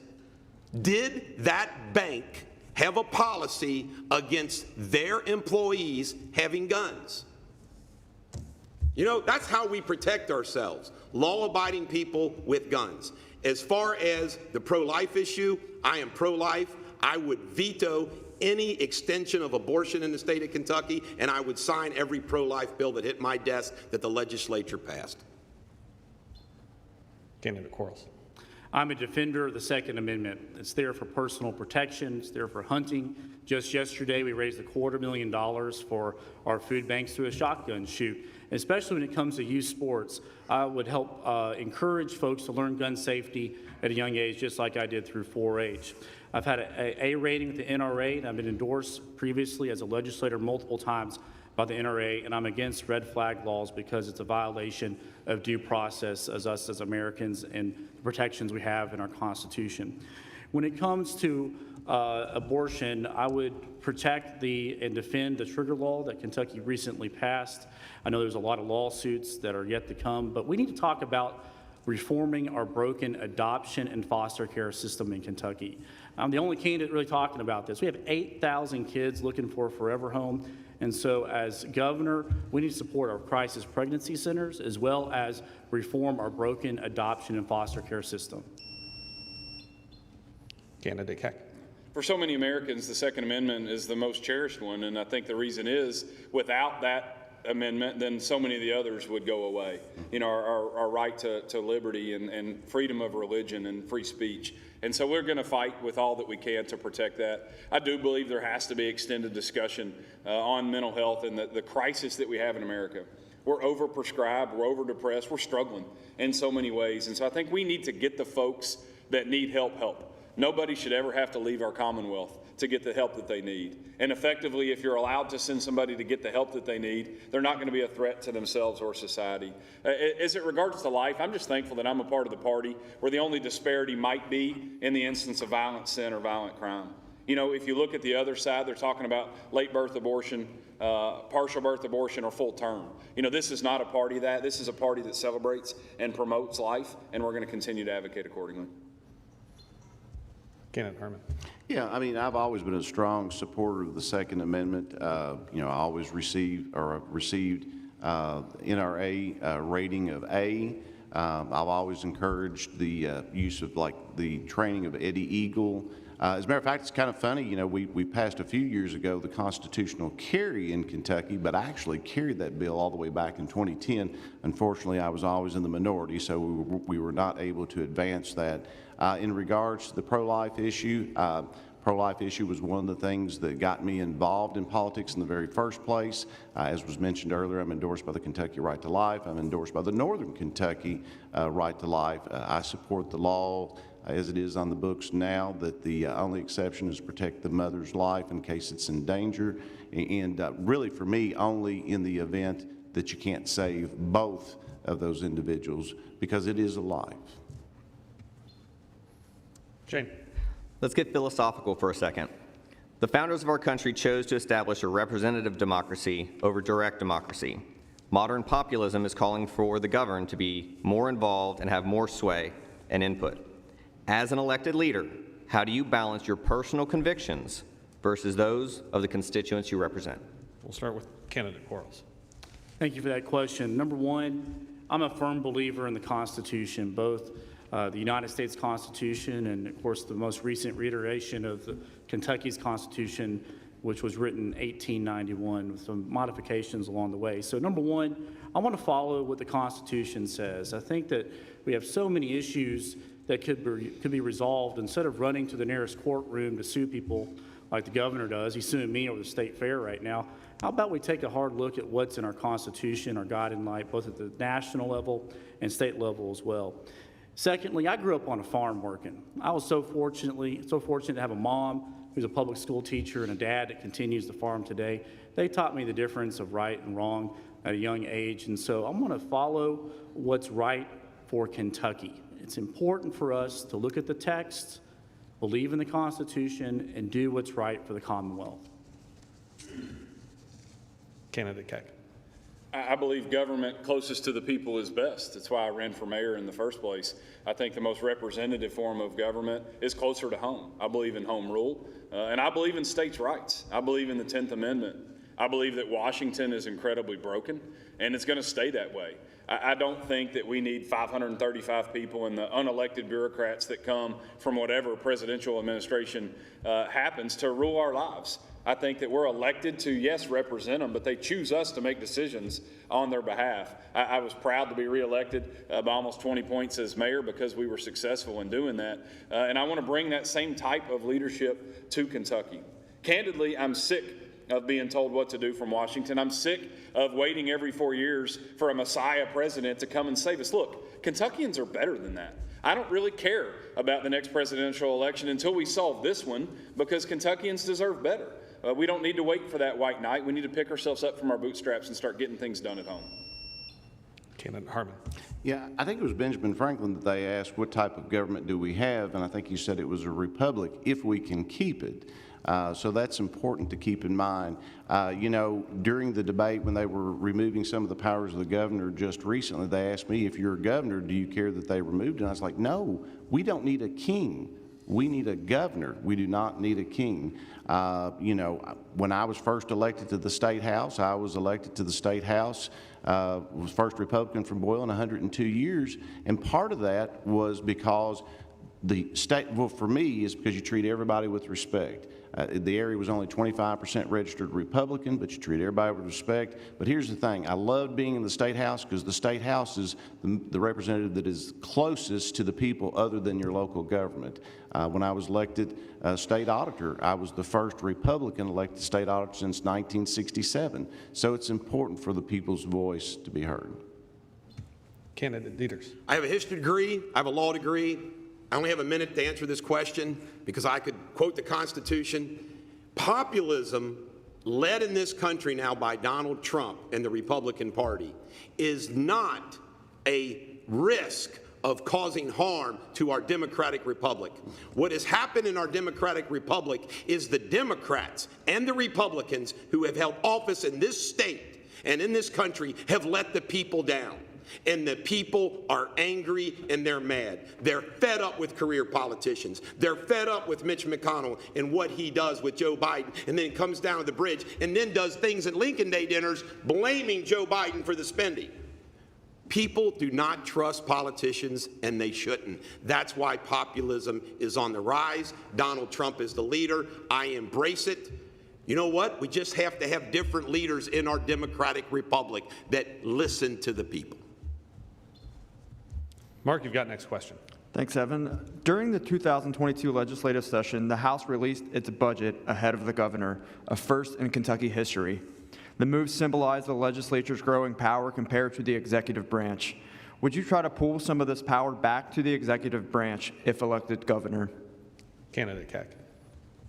did that bank have a policy against their employees having guns? You know, that's how we protect ourselves, law-abiding people with guns. As far as the pro-life issue, I am pro-life. I would veto any extension of abortion in the state of Kentucky, and I would sign every pro-life bill that hit my desk that the legislature passed. Candidate Quarles. I'm a defender of the Second Amendment. It's there for personal protection. It's there for hunting. Just yesterday, we raised $250,000 for our food banks through a shotgun shoot. Especially when it comes to youth sports, I would help encourage folks to learn gun safety at a young age, just like I did through 4-H. I've had an A rating with the NRA, and I've been endorsed previously as a legislator multiple times by the NRA, and I'm against red flag laws because it's a violation of due process as us as Americans and the protections we have in our Constitution. When it comes to abortion, I would protect and defend the trigger law that Kentucky recently passed. I know there's a lot of lawsuits that are yet to come, but we need to talk about reforming our broken adoption and foster care system in Kentucky. I'm the only candidate really talking about this. We have 8,000 kids looking for a forever home, and so as governor, we need to support our crisis pregnancy centers as well as reform our broken adoption and foster care system. Candidate Keck. For so many Americans, the Second Amendment is the most cherished one, and I think the reason is without that amendment, then so many of the others would go away. You know, our right to liberty and freedom of religion and free speech. And so we're going to fight with all that we can to protect that. I do believe there has to be extended discussion on mental health and the crisis that we have in America. We're overprescribed, we're overdepressed, we're struggling in so many ways. And so I think we need to get the folks that need help. Nobody should ever have to leave our Commonwealth to get the help that they need. And effectively, if you're allowed to send somebody to get the help that they need, they're not going to be a threat to themselves or society. As it regards to life, I'm just thankful that I'm a part of the party where the only disparity might be in the instance of violent sin or violent crime. You know, if you look at the other side, they're talking about late birth abortion, partial birth abortion, or full term. You know, this is not a party of that. This is a party that celebrates and promotes life, and we're going to continue to advocate accordingly. Candidate Harmon. Yeah, I mean, I've always been a strong supporter of the Second Amendment. You know, I always received NRA rating of A. I've always encouraged the use of the training of Eddie Eagle. As a matter of fact, it's kind of funny, you know, we passed a few years ago the constitutional carry in Kentucky, but I actually carried that bill all the way back in 2010. Unfortunately, I was always in the minority, so we were not able to advance that. In regards to the pro-life issue, Pro-life issue was one of the things that got me involved in politics in the very first place. As was mentioned earlier, I'm endorsed by the Kentucky Right to Life. I'm endorsed by the Northern Kentucky Right to Life. I support the law as it is on the books now, that the only exception is protect the mother's life in case it's in danger, and really for me, only in the event that you can't save both of those individuals, because it is a life. Shane. Let's get philosophical for a second. The founders of our country chose to establish a representative democracy over direct democracy. Modern populism is calling for the governed to be more involved and have more sway and input. As an elected leader, how do you balance your personal convictions versus those of the constituents you represent? We'll start with candidate Quarles. Thank you for that question. Number one, I'm a firm believer in the Constitution, both the United States Constitution and, of course, the most recent reiteration of Kentucky's Constitution, which was written in 1891 with some modifications along the way. So number one, I want to follow what the Constitution says. I think that we have so many issues that could be resolved instead of running to the nearest courtroom to sue people like the governor does. He's suing me over the state fair right now. How about we take a hard look at what's in our Constitution, our guiding light, both at the national level and state level as well. Secondly, I grew up on a farm working. I was so fortunate to have a mom who's a public school teacher and a dad that continues to farm today. They taught me the difference of right and wrong at a young age, and so I'm going to follow what's right for Kentucky. It's important for us to look at the text, believe in the Constitution, and do what's right for the Commonwealth. Candidate Keck. I believe government closest to the people is best. That's why I ran for mayor in the first place. I think the most representative form of government is closer to home. I believe in home rule, and I believe in states' rights. I believe in the 10th Amendment. I believe that Washington is incredibly broken, and it's going to stay that way. I don't think that we need 535 people and the unelected bureaucrats that come from whatever presidential administration happens to rule our lives. I think that we're elected to, yes, represent them, but they choose us to make decisions on their behalf. I was proud to be reelected by almost 20 points as mayor because we were successful in doing that. And I want to bring that same type of leadership to Kentucky. Candidly, I'm sick of being told what to do from Washington. I'm sick of waiting every 4 years for a Messiah president to come and save us. Look, Kentuckians are better than that. I don't really care about the next presidential election until we solve this one, because Kentuckians deserve better. We don't need to wait for that white knight. We need to pick ourselves up from our bootstraps and start getting things done at home. Candidate Harmon. Yeah, I think it was Benjamin Franklin that they asked, what type of government do we have? And I think he said it was a republic, if we can keep it. So that's important to keep in mind. You know, during the debate when they were removing some of the powers of the governor just recently, they asked me, if you're a governor, do you care that they removed it? And I was like, no, we don't need a king. We need a governor. We do not need a king. You know, when I was first elected to the state house, I was elected to the state house, was first Republican from Boyle in 102 years. And part of that was because the state, well, for me, is because you treat everybody with respect. The area was only 25% registered Republican, but you treat everybody with respect. But here's the thing. I loved being in the State House because the State House is the representative that is closest to the people other than your local government. When I was elected state auditor, I was the first Republican elected state auditor since 1967. So it's important for the people's voice to be heard. Candidate Deters. I have a history degree. I have a law degree. I only have a minute to answer this question because I could quote the Constitution. Populism, led in this country now by Donald Trump and the Republican Party, is not a risk of causing harm to our democratic republic. What has happened in our democratic republic is the Democrats and the Republicans who have held office in this state and in this country have let the people down. And the people are angry and they're mad. They're fed up with career politicians. They're fed up with Mitch McConnell and what he does with Joe Biden, and then comes down to the bridge and then does things at Lincoln Day dinners blaming Joe Biden for the spending. People do not trust politicians, and they shouldn't. That's why populism is on the rise. Donald Trump is the leader. I embrace it. You know what? We just have to have different leaders in our democratic republic that listen to the people. Mark, you've got next question. Thanks, Evan. During the 2022 legislative session, the House released its budget ahead of the governor, a first in Kentucky history. The move symbolized the legislature's growing power compared to the executive branch. Would you try to pull some of this power back to the executive branch if elected governor? Candidate Keck.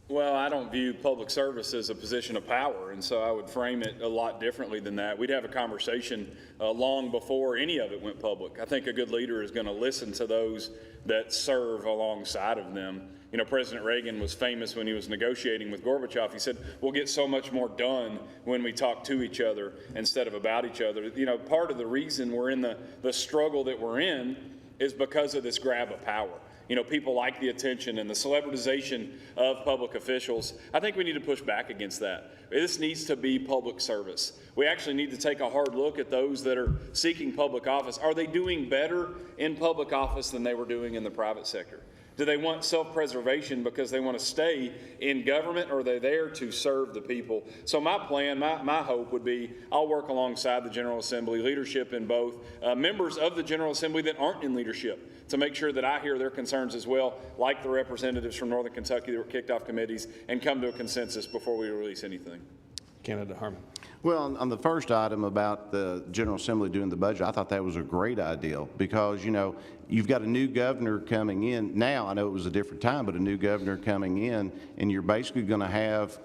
Well, I don't view public service as a position of power, and so I would frame it a lot differently than that. We'd have a conversation long before any of it went public. I think a good leader is going to listen to those that serve alongside of them. You know, President Reagan was famous when he was negotiating with Gorbachev. He said, we'll get so much more done when we talk to each other instead of about each other. You know, part of the reason we're in the struggle that we're in is because of this grab of power. You know, people like the attention and the celebritization of public officials. I think we need to push back against that. This needs to be public service. We actually need to take a hard look at those that are seeking public office. Are they doing better in public office than they were doing in the private sector? Do they want self-preservation because they want to stay in government, or are they there to serve the people? So my plan, my hope would be I'll work alongside the General Assembly, leadership in both, members of the General Assembly that aren't in leadership, to make sure that I hear their concerns as well, like the representatives from Northern Kentucky that were kicked off committees, and come to a consensus before we release anything. Candidate Harmon. Well, on the first item about the General Assembly doing the budget, I thought that was a great idea because, you know, you've got a new governor coming in. Now, I know it was a different time, but a new governor coming in, and you're basically going to have,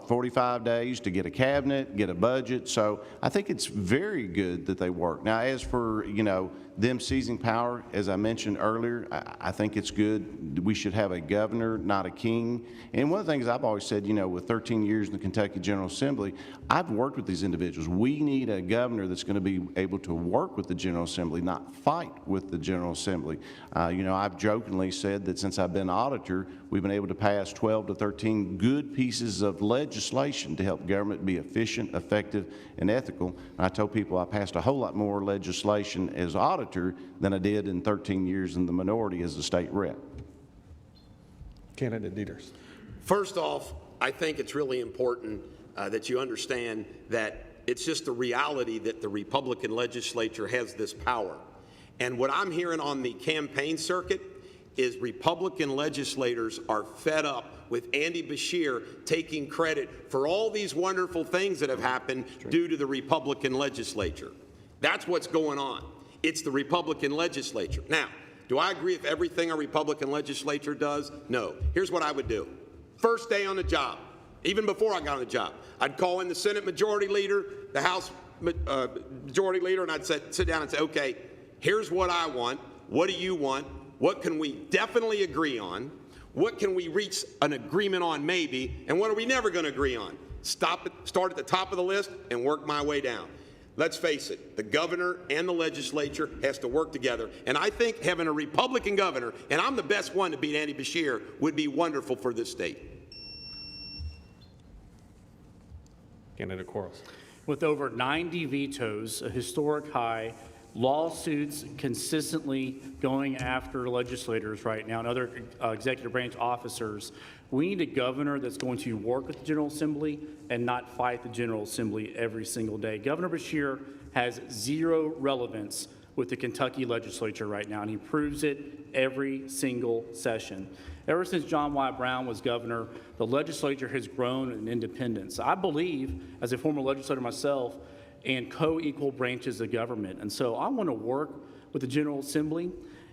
45 days to get a cabinet, get a budget. So I think it's very good that they work. Now, as for, you know, them seizing power, as I mentioned earlier, I think it's good. We should have a governor, not a king. And one of the things I've always said, you know, with 13 years in the Kentucky General Assembly, I've worked with these individuals. We need a governor that's going to be able to work with the General Assembly, not fight with the General Assembly. You know, I've jokingly said that since I've been auditor, we've been able to pass 12 to 13 good pieces of legislation to help government be efficient, effective, and ethical. And I told people I passed a whole lot more legislation as auditor than I did in 13 years in the minority as a state rep. Candidate Deters. First off, I think it's really important that you understand that it's just the reality that the Republican legislature has this power. And what I'm hearing on the campaign circuit is Republican legislators are fed up with Andy Beshear taking credit for all these wonderful things that have happened due to the Republican legislature. That's what's going on. It's the Republican legislature. Now, do I agree with everything a Republican legislature does? No. Here's what I would do. First day on the job, even before I got on the job, I'd call in the Senate Majority Leader, the House Majority Leader, and I'd sit down and say, okay, here's what I want. What do you want? What can we definitely agree on? What can we reach an agreement on maybe? And what are we never going to agree on? Start at the top of the list and work my way down. Let's face it, the governor and the legislature has to work together. And I think having a Republican governor, and I'm the best one to beat Andy Beshear, would be wonderful for this state. Candidate Quarles. With over 90 vetoes, a historic high, lawsuits consistently going after legislators right now and other executive branch officers, we need a governor that's going to work with the General Assembly and not fight the General Assembly every single day. Governor Beshear has zero relevance with the Kentucky legislature right now, and he proves it every single session. Ever since John Y. Brown was governor, the legislature has grown in independence. I believe, as a former legislator myself, in co-equal branches of government. And so I want to work with the General Assembly.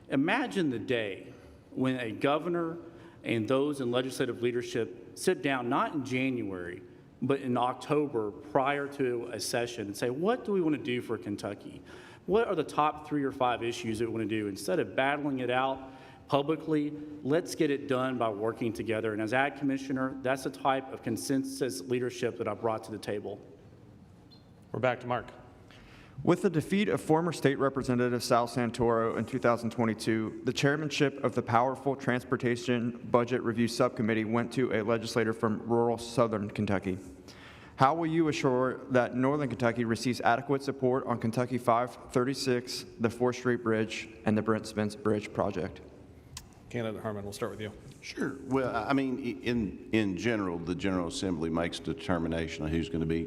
Imagine the day when a governor and those in legislative leadership sit down, not in January, but in October prior to a session and say, what do we want to do for Kentucky? What are the top 3 or 5 issues that we want to do? Instead of battling it out publicly, let's get it done by working together. And as Ag Commissioner, that's the type of consensus leadership that I brought to the table. We're back to Mark. With the defeat of former State Representative Sal Santoro in 2022, the chairmanship of the powerful Transportation Budget Review Subcommittee went to a legislator from rural southern Kentucky. How will you assure that Northern Kentucky receives adequate support on Kentucky 536, the 4th Street Bridge, and the Brent Spence Bridge project? Candidate Harmon, we'll start with you. Sure. Well, I mean, in general, the General Assembly makes a determination on who's going to be,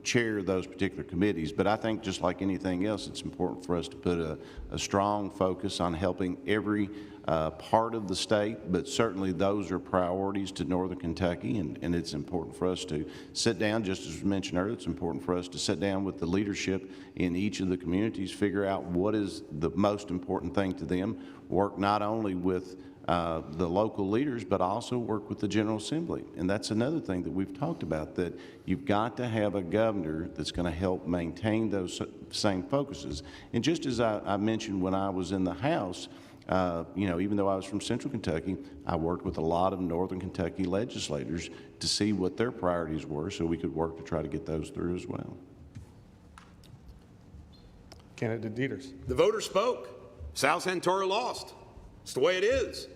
chair those particular committees. But I think just like anything else, it's important for us to put a strong focus on helping every part of the state, but certainly those are priorities to Northern Kentucky, and it's important for us to sit down, just as was mentioned earlier, it's important for us to sit down with the leadership in each of the communities, figure out what is the most important thing to them, work not only with the local leaders, but also work with the General Assembly. And that's another thing that we've talked about, that you've got to have a governor that's going to help maintain those same focuses. And just as I mentioned when I was in the House, even though I was from Central Kentucky, I worked with a lot of Northern Kentucky legislators to see what their priorities were so we could work to try to get those through as well. Candidate Deters. The voters spoke. South Centura lost. It's the way it is.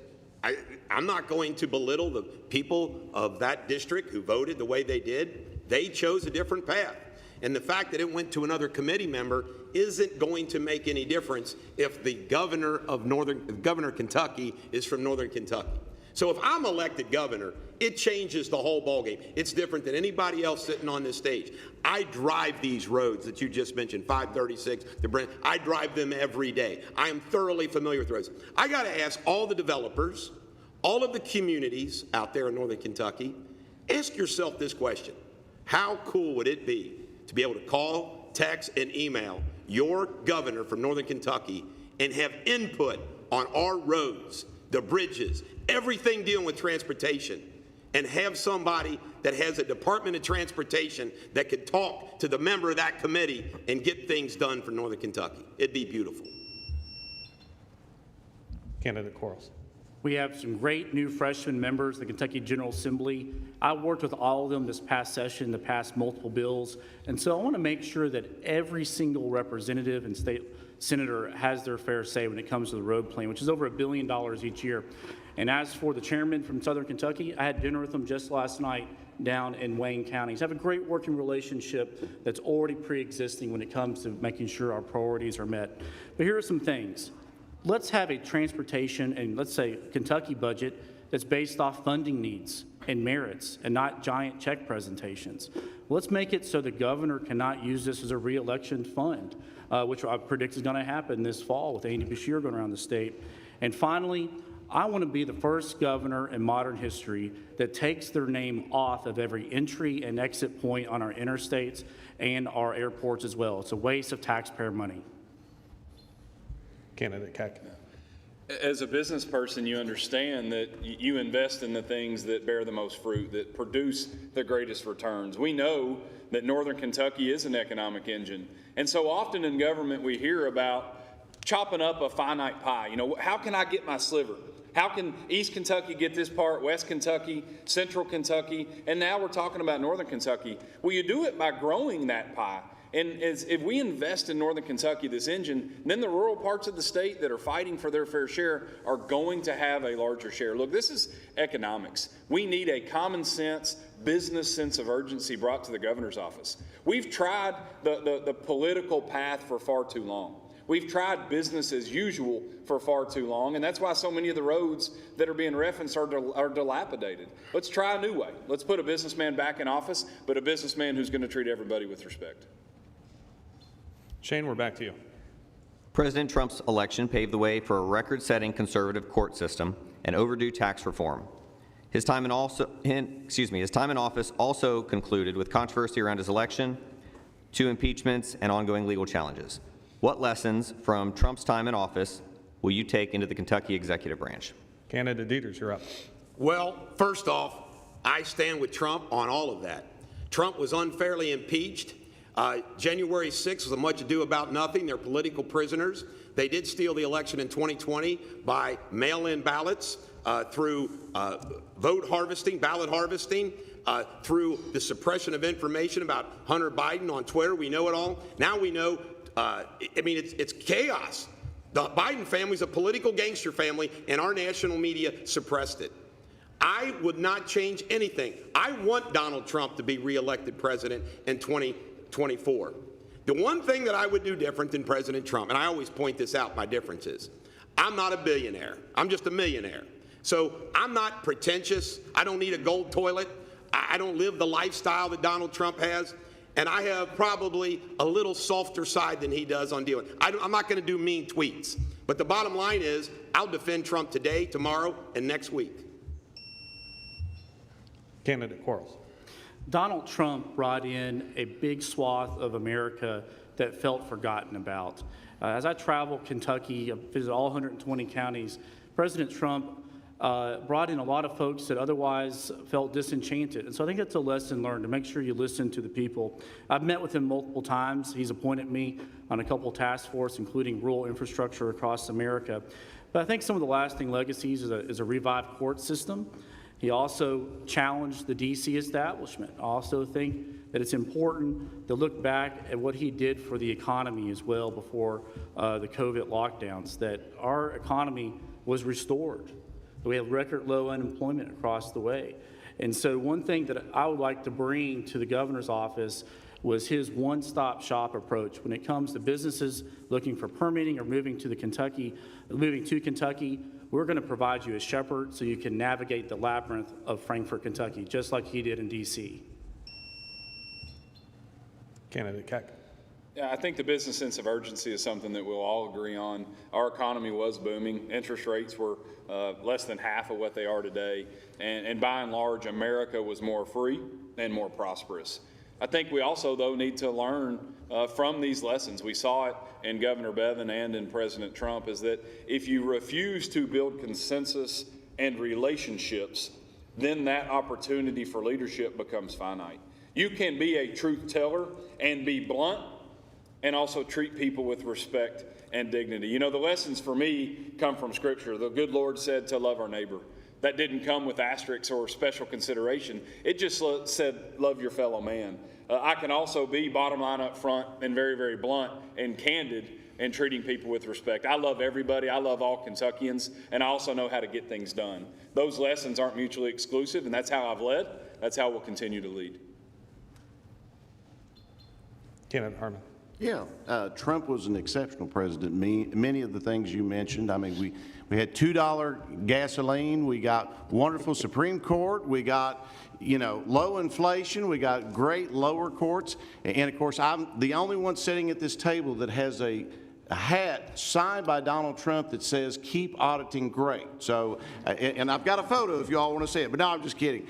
I'm not going to belittle the people of that district who voted the way they did. They chose a different path. And the fact that it went to another committee member isn't going to make any difference if the governor of Governor Kentucky is from Northern Kentucky. So if I'm elected governor, it changes the whole ballgame. It's different than anybody else sitting on this stage. I drive these roads that you just mentioned, 536 to Brent. I drive them every day. I am thoroughly familiar with roads. I got to ask all the developers, all of the communities out there in Northern Kentucky, ask yourself this question. How cool would it be to be able to call, text, and email your governor from Northern Kentucky and have input on our roads, the bridges, everything dealing with transportation, and have somebody that has a Department of Transportation that could talk to the member of that committee and get things done for Northern Kentucky? It'd be beautiful. Candidate Quarles. We have some great new freshman members of the Kentucky General Assembly. I worked with all of them this past session to pass multiple bills. And so I want to make sure that every single representative and state senator has their fair say when it comes to the road plan, which is over $1 billion each year. And as for the chairman from Southern Kentucky, I had dinner with him just last night down in Wayne County. So I have a great working relationship that's already pre-existing when it comes to making sure our priorities are met. But here are some things. Let's have a transportation and, let's say, Kentucky budget that's based off funding needs and merits and not giant check presentations. Let's make it so the governor cannot use this as a re-election fund, which I predict is going to happen this fall with Andy Beshear going around the state. And finally, I want to be the first governor in modern history that takes their name off of every entry and exit point on our interstates and our airports as well. It's a waste of taxpayer money. Candidate Keck. As a business person, you understand that you invest in the things that bear the most fruit, that produce the greatest returns. We know that Northern Kentucky is an economic engine. And so often in government, we hear about chopping up a finite pie. You know, how can I get my sliver? How can East Kentucky get this part, West Kentucky, Central Kentucky, and now we're talking about Northern Kentucky. Well, you do it by growing that pie. And if we invest in Northern Kentucky, this engine, then the rural parts of the state that are fighting for their fair share are going to have a larger share. Look, this is economics. We need a common sense, business sense of urgency brought to the governor's office. We've tried the political path for far too long. We've tried business as usual for far too long, and that's why so many of the roads that are being referenced are dilapidated. Let's try a new way. Let's put a businessman back in office, but a businessman who's going to treat everybody with respect. Shane, we're back to you. President Trump's election paved the way for a record-setting conservative court system and overdue tax reform. His time in office also concluded with controversy around his election, 2 impeachments, and ongoing legal challenges. What lessons from Trump's time in office will you take into the Kentucky executive branch? Candidate Deters, you're up. Well, first off, I stand with Trump on all of that. Trump was unfairly impeached. January 6th was a much ado about nothing. They're political prisoners. They did steal the election in 2020 by mail-in ballots, through vote harvesting, ballot harvesting, through the suppression of information about Hunter Biden on Twitter. We know it all. Now we know, it's chaos. The Biden family is a political gangster family, and our national media suppressed it. I would not change anything. I want Donald Trump to be reelected president in 2024. The one thing that I would do different than President Trump, and I always point this out, my difference is, I'm not a billionaire. I'm just a millionaire. So I'm not pretentious. I don't need a gold toilet. I don't live the lifestyle that Donald Trump has, and I have probably a little softer side than he does on dealing. I'm not going to do mean tweets, but the bottom line is I'll defend Trump today, tomorrow, and next week. Candidate Quarles. Donald Trump brought in a big swath of America that felt forgotten about. As I travel Kentucky, visit all 120 counties, President Trump brought in a lot of folks that otherwise felt disenchanted. And so I think that's a lesson learned, to make sure you listen to the people. I've met with him multiple times. He's appointed me on a couple task force, including rural infrastructure across America. But I think some of the lasting legacies is a revived court system. He also challenged the D.C. establishment. I also think that it's important to look back at what he did for the economy as well before the COVID lockdowns, that our economy was restored. We have record low unemployment across the way. And so one thing that I would like to bring to the governor's office was his one-stop shop approach when it comes to businesses looking for permitting or moving to Kentucky. We're going to provide you a shepherd so you can navigate the labyrinth of Frankfort, Kentucky, just like he did in D.C. Candidate Keck. Yeah, I think the business sense of urgency is something that we'll all agree on. Our economy was booming. Interest rates were less than half of what they are today. And by and large, America was more free and more prosperous. I think we also, though, need to learn from these lessons. We saw it in Governor Bevin and in President Trump, is that if you refuse to build consensus and relationships, then that opportunity for leadership becomes finite. You can be a truth teller and be blunt and also treat people with respect and dignity. You know, the lessons for me come from Scripture. The good Lord said to love our neighbor. That didn't come with asterisks or special consideration. It just said, love your fellow man. I can also be bottom line up front and very, very blunt and candid in treating people with respect. I love everybody. I love all Kentuckians, and I also know how to get things done. Those lessons aren't mutually exclusive, and that's how I've led. That's how we'll continue to lead. Candidate Harmon. Yeah, Trump was an exceptional president. Many of the things you mentioned, I mean, we had $2 gasoline, we got wonderful Supreme Court, we got, you know, low inflation, we got great lower courts, and of course, I'm the only one sitting at this table that has a hat signed by Donald Trump that says, keep auditing great. So, and I've got a photo if you all want to see it, but no, I'm just kidding.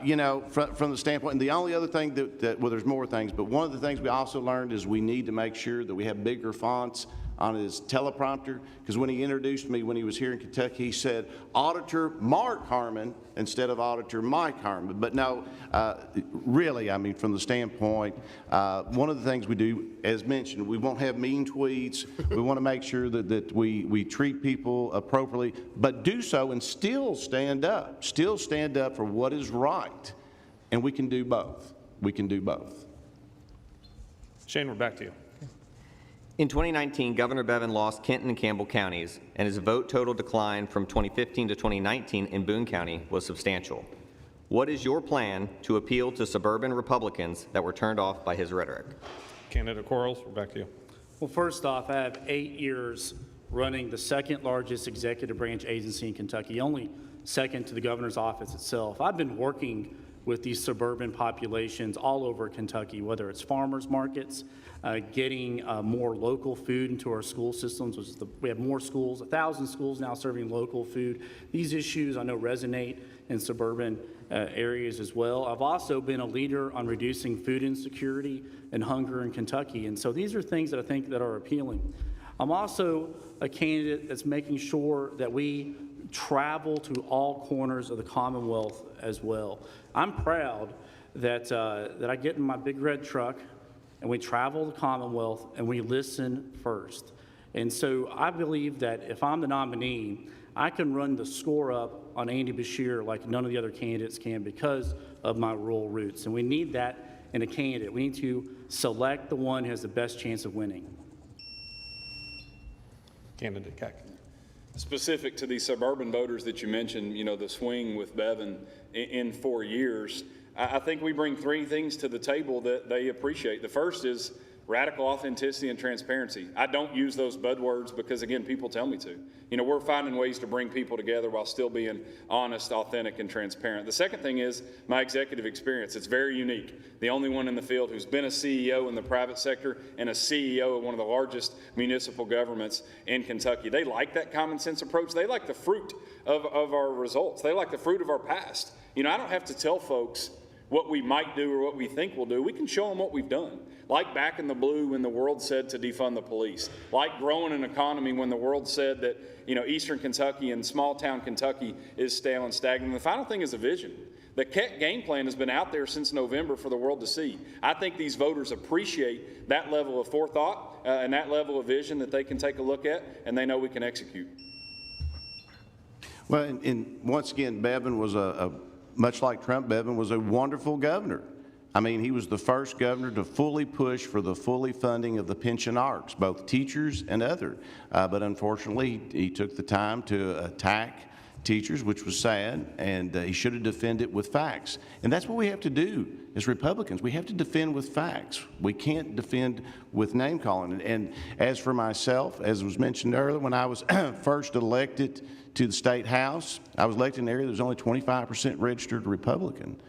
You know, from the standpoint, and the only other thing well, there's more things, but one of the things we also learned is we need to make sure that we have bigger fonts on his teleprompter, because when he introduced me when he was here in Kentucky, he said, Auditor Mark Harmon instead of Auditor Mike Harmon. But no, really, I mean, from the standpoint, one of the things we do, as mentioned, we won't have mean tweets. We want to make sure that we treat people appropriately, but do so and still stand up for what is right. And we can do both. We can do both. Shane, we're back to you. In 2019, Governor Bevin lost Kenton and Campbell counties, and his vote total decline from 2015 to 2019 in Boone County was substantial. What is your plan to appeal to suburban Republicans that were turned off by his rhetoric? Candidate Quarles, we're back to you. Well, first off, I have 8 years running the second largest executive branch agency in Kentucky, only second to the governor's office itself. I've been working with these suburban populations all over Kentucky, whether it's farmers markets, getting more local food into our school systems. We have more schools, 1,000 schools now serving local food. These issues I know resonate in suburban areas as well. I've also been a leader on reducing food insecurity and hunger in Kentucky, and so these are things that I think that are appealing. I'm also a candidate that's making sure that we travel to all corners of the Commonwealth as well. I'm proud that I get in my big red truck and we travel the Commonwealth and we listen first. And so I believe that if I'm the nominee, I can run the score up on Andy Beshear like none of the other candidates can because of my rural roots. And we need that in a candidate. We need to select the one who has the best chance of winning. Candidate Keck. Specific to these suburban voters that you mentioned, you know, the swing with Bevin in 4 years, I think we bring three things to the table that they appreciate. The first is radical authenticity and transparency. I don't use those buzzwords because, again, people tell me to. You know, we're finding ways to bring people together while still being honest, authentic, and transparent. The second thing is my executive experience. It's very unique. The only one in the field who's been a CEO in the private sector and a CEO of one of the largest municipal governments in Kentucky. They like that common sense approach. They like the fruit of our results. They like the fruit of our past. You know, I don't have to tell folks what we might do or what we think we'll do. We can show them what we've done. Like back in the blue when the world said to defund the police. Like growing an economy when the world said that, you know, Eastern Kentucky and small town Kentucky is stale and stagnant. And the final thing is a vision. The Keck game plan has been out there since November for the world to see. I think these voters appreciate that level of forethought and that level of vision that they can take a look at, and they know we can execute. Well, and once again, Bevan was much like Trump, Bevan was a wonderful governor. I mean, he was the first governor to fully push for the fully funding of the pension arcs, both teachers and other. But unfortunately, he took the time to attack teachers, which was sad, and he should have defended with facts. And that's what we have to do as Republicans. We have to defend with facts. We can't defend with name calling. And as for myself, as was mentioned earlier, when I was first elected to the state house, I was elected in an area that was only 25% registered Republican.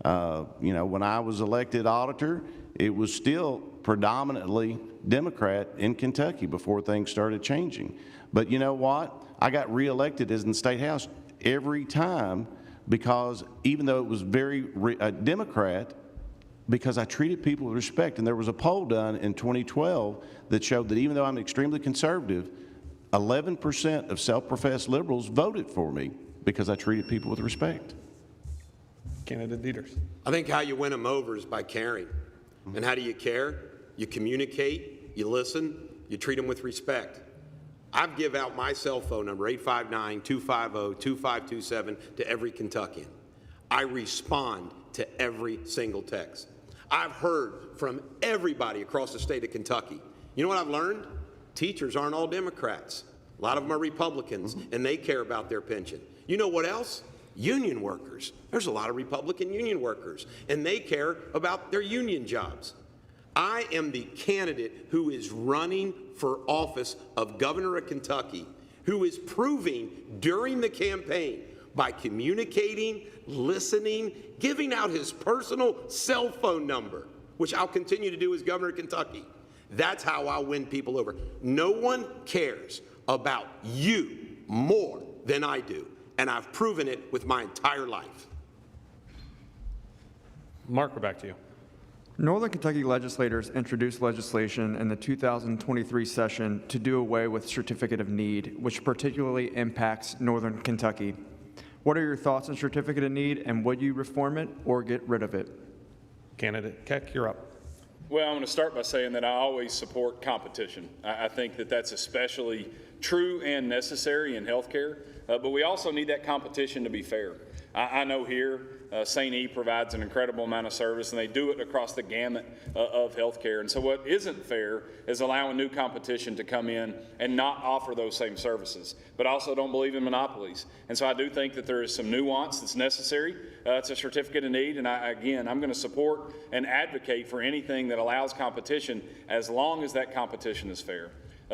You know, when I was elected auditor, it was still predominantly Democrat in Kentucky before things started changing. But you know what? I got reelected as in the state house every time because even though it was very Democrat, because I treated people with respect. And there was a poll done in 2012 that showed that even though I'm extremely conservative, 11% of self-professed liberals voted for me because I treated people with respect. Candidate Deters. I think how you win them over is by caring. And how do you care? You communicate, you listen, you treat them with respect. I've give out my cell phone number, 859-250-2527, to every Kentuckian. I respond to every single text. I've heard from everybody across the state of Kentucky. You know what I've learned? Teachers aren't all Democrats. A lot of them are Republicans, and they care about their pension. You know what else? Union workers. There's a lot of Republican union workers, and they care about their union jobs. I am the candidate who is running for office of governor of Kentucky, who is proving during the campaign by communicating, listening, giving out his personal cell phone number, which I'll continue to do as governor of Kentucky. That's how I win people over. No one cares about you more than I do, and I've proven it with my entire life. Mark, we're back to you. Northern Kentucky legislators introduced legislation in the 2023 session to do away with Certificate of Need, which particularly impacts Northern Kentucky. What are your thoughts on Certificate of Need, and would you reform it or get rid of it? Candidate Keck, you're up. Well, I'm going to start by saying that I always support competition. I think that that's especially true and necessary in healthcare, but we also need that competition to be fair. I know here St. E provides an incredible amount of service, and they do it across the gamut of healthcare. And so what isn't fair is allowing new competition to come in and not offer those same services, but also don't believe in monopolies. And so I do think that there is some nuance that's necessary. It's a certificate of need, and I'm going to support and advocate for anything that allows competition as long as that competition is fair.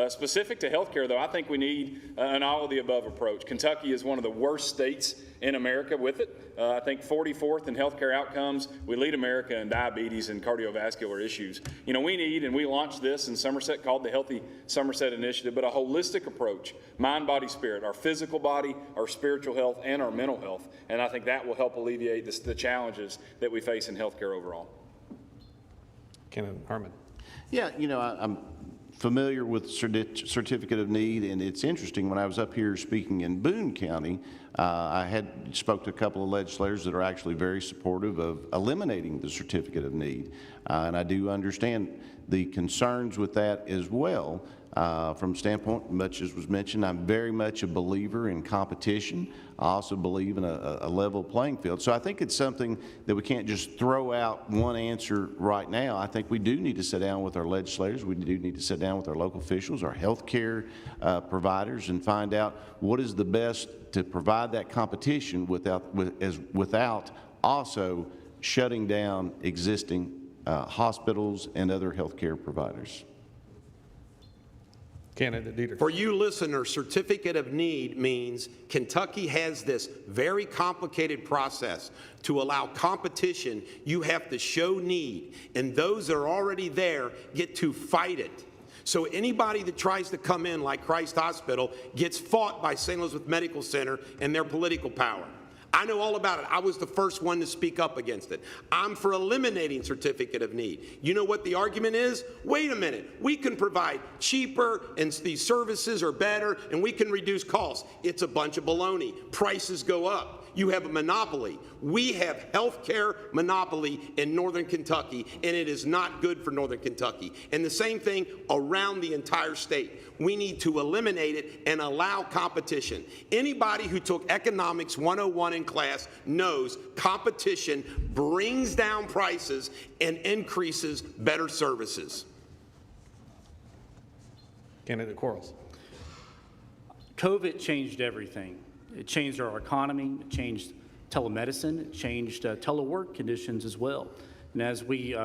Specific to healthcare, though, I think we need an all-of-the-above approach. Kentucky is one of the worst states in America with it. I think 44th in healthcare outcomes. We lead America in diabetes and cardiovascular issues. You know, we need, and we launched this in Somerset called the Healthy Somerset Initiative, but a holistic approach, mind, body, spirit, our physical body, our spiritual health, and our mental health. And I think that will help alleviate the challenges that we face in healthcare overall. Candidate Harmon. Yeah, you know, I'm familiar with Certificate of Need, and it's interesting. When I was up here speaking in Boone County, I spoke to a couple of legislators that are actually very supportive of eliminating the Certificate of Need, and I do understand the concerns with that as well. From standpoint, much as was mentioned, I'm very much a believer in competition. I also believe in a level playing field. So I think it's something that we can't just throw out one answer right now. I think we do need to sit down with our legislators. We do need to sit down with our local officials, our health care providers, and find out what is the best to provide that competition without also shutting down existing hospitals, and other healthcare providers. Candidate Deters. For you listeners, certificate of need means Kentucky has this very complicated process. To allow competition, you have to show need, and those that are already there get to fight it. So anybody that tries to come in like Christ Hospital gets fought by St. Elizabeth Medical Center and their political power. I know all about it. I was the first one to speak up against it. I'm for eliminating certificate of need. You know what the argument is? Wait a minute. We can provide cheaper and these services are better and we can reduce costs. It's a bunch of baloney. Prices go up. You have a monopoly. We have health care monopoly in Northern Kentucky, and it is not good for Northern Kentucky. And the same thing around the entire state. We need to eliminate it and allow competition. Anybody who took Economics 101 in class knows competition brings down prices and increases better services. Candidate Quarles. COVID changed everything. It changed our economy, it changed telemedicine, it changed telework conditions as well. And as we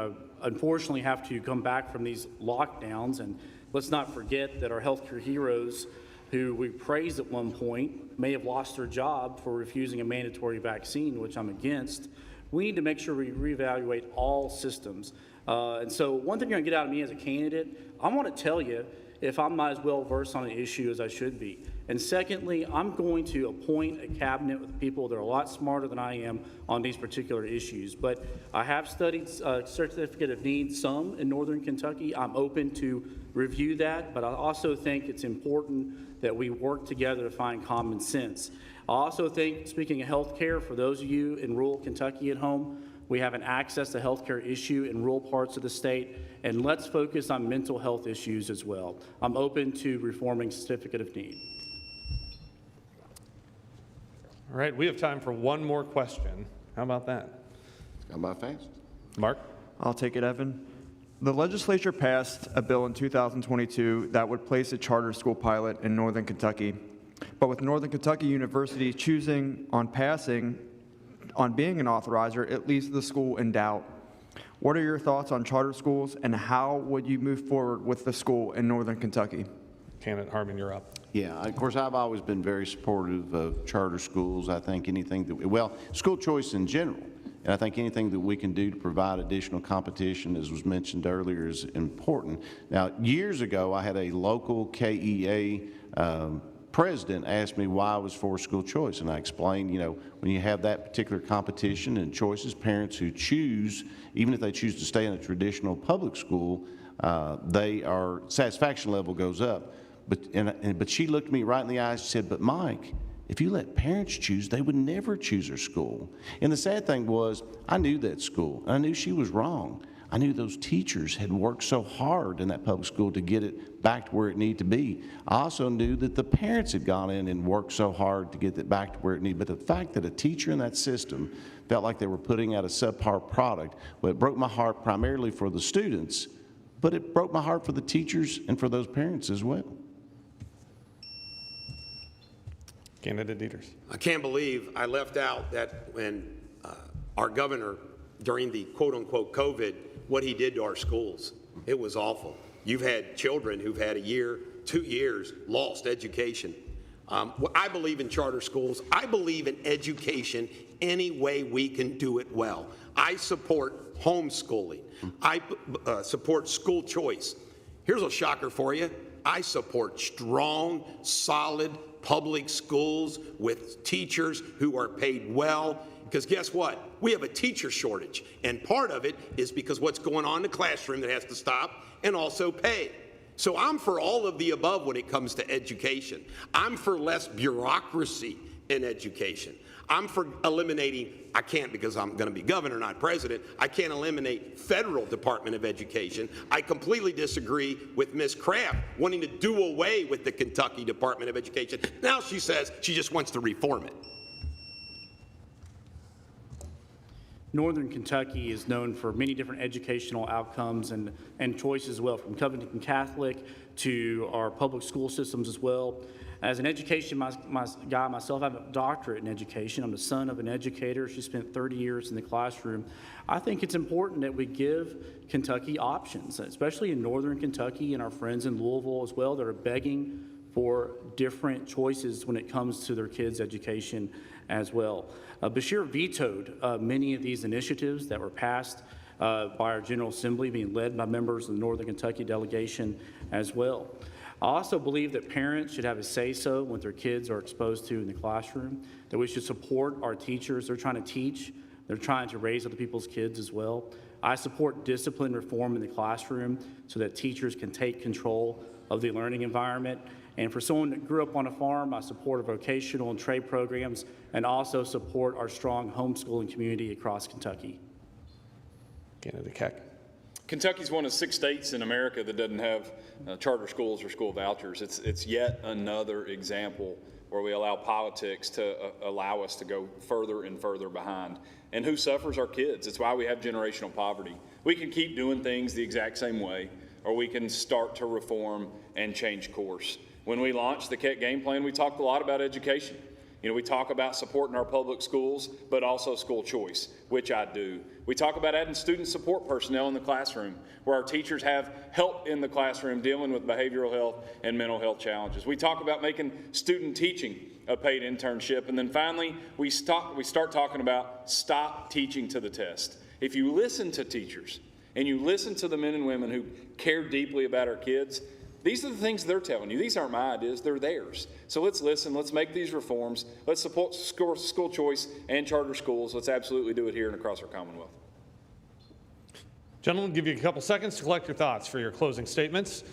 unfortunately have to come back from these lockdowns, and let's not forget that our healthcare heroes who we praised at one point may have lost their job for refusing a mandatory vaccine, which I'm against. We need to make sure we reevaluate all systems. And so one thing you're gonna get out of me as a candidate, I wanna tell you if I'm not as well versed on an issue as I should be. And secondly, I'm going to appoint a cabinet with people that are a lot smarter than I am on these particular issues. But I have studied certificate of need some in Northern Kentucky. I'm open to review that, but I also think it's important that we work together to find common sense. I also think, speaking of health care, for those of you in rural Kentucky at home, we have an access to health care issue in rural parts of the state, and let's focus on mental health issues as well. I'm open to reforming certificate of need. All right, we have time for one more question. How about that? Come by fast. Mark? I'll take it, Evan. The legislature passed a bill in 2022 that would place a charter school pilot in Northern Kentucky. But with Northern Kentucky University choosing on being an authorizer, it leaves the school in doubt. What are your thoughts on charter schools, and how would you move forward with the school in Northern Kentucky? Candidate Harmon, you're up. Yeah, of course, I've always been very supportive of charter schools. I think anything that, well, school choice in general, and I think anything that we can do to provide additional competition, as was mentioned earlier, is important. Now, years ago, I had a local KEA president asked me why I was for school choice, and I explained, you know, when you have that particular competition and choices, parents who choose, even if they choose to stay in a traditional public school, our satisfaction level goes up. But she looked me right in the eyes and said, but Mike, if you let parents choose, they would never choose their school. And the sad thing was, I knew that school, and I knew she was wrong. I knew those teachers had worked so hard in that public school to get it back to where it needed to be. I also knew that the parents had gone in and worked so hard to get it back to where it needed. But the fact that a teacher in that system felt like they were putting out a subpar product, well, it broke my heart primarily for the students, but it broke my heart for the teachers and for those parents as well. Candidate Deters. I can't believe I left out that when our governor, during the quote-unquote COVID, what he did to our schools. It was awful. You've had children who've had a year, 2 years, lost education. I believe in charter schools. I believe in education any way we can do it well. I support homeschooling. I support school choice. Here's a shocker for you. I support strong, solid public schools with teachers who are paid well. Because guess what? We have a teacher shortage. And part of it is because what's going on in the classroom that has to stop, and also pay. So I'm for all of the above when it comes to education. I'm for less bureaucracy in education. I'm for eliminating, I can't because I'm going to be governor, not president, I can't eliminate federal Department of Education. I completely disagree with Ms. Kraft wanting to do away with the Kentucky Department of Education. Now she says she just wants to reform it. Northern Kentucky is known for many different educational outcomes and choices as well, from Covington Catholic to our public school systems as well. As an education guy myself, I have a doctorate in education. I'm the son of an educator. She spent 30 years in the classroom. I think it's important that we give Kentucky options, especially in Northern Kentucky and our friends in Louisville as well that are begging for different choices when it comes to their kids' education as well. Beshear vetoed many of these initiatives that were passed by our General Assembly, being led by members of the Northern Kentucky delegation as well. I also believe that parents should have a say-so what their kids are exposed to in the classroom, that we should support our teachers. They're trying to teach. They're trying to raise other people's kids as well. I support discipline reform in the classroom so that teachers can take control of the learning environment. And for someone that grew up on a farm, I support our vocational and trade programs and also support our strong homeschooling community across Kentucky. Candidate Keck. Kentucky's one of 6 states in America that doesn't have charter schools or school vouchers. It's yet another example where we allow politics to allow us to go further and further behind. And who suffers? Our kids. It's why we have generational poverty. We can keep doing things the exact same way, or we can start to reform and change course. When we launched the Keck game plan, we talked a lot about education. You know, we talk about supporting our public schools, but also school choice, which I do. We talk about adding student support personnel in the classroom, where our teachers have help in the classroom dealing with behavioral health and mental health challenges. We talk about making student teaching a paid internship. And then finally, we start talking about stop teaching to the test. If you listen to teachers and you listen to the men and women who care deeply about our kids, these are the things they're telling you. These aren't my ideas, they're theirs. So let's listen, let's make these reforms, let's support school choice and charter schools. Let's absolutely do it here and across our Commonwealth. Gentlemen, give you a couple seconds to collect your thoughts for your closing statements.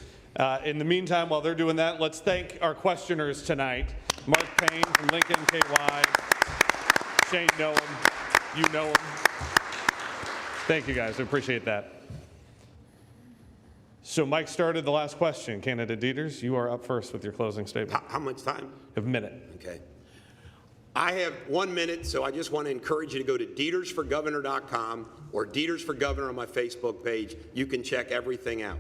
In the meantime, while they're doing that, let's thank our questioners tonight. Mark Payne from Lincoln, KY, Shane know him, you know him. Thank you guys, I appreciate that. So Mike started the last question. Candidate Deters, you are up first with your closing statement. How much time? A minute. Okay. I have 1 minute, so I just want to encourage you to go to DetersForGovernor.com or Deters for Governor on my Facebook page. You can check everything out.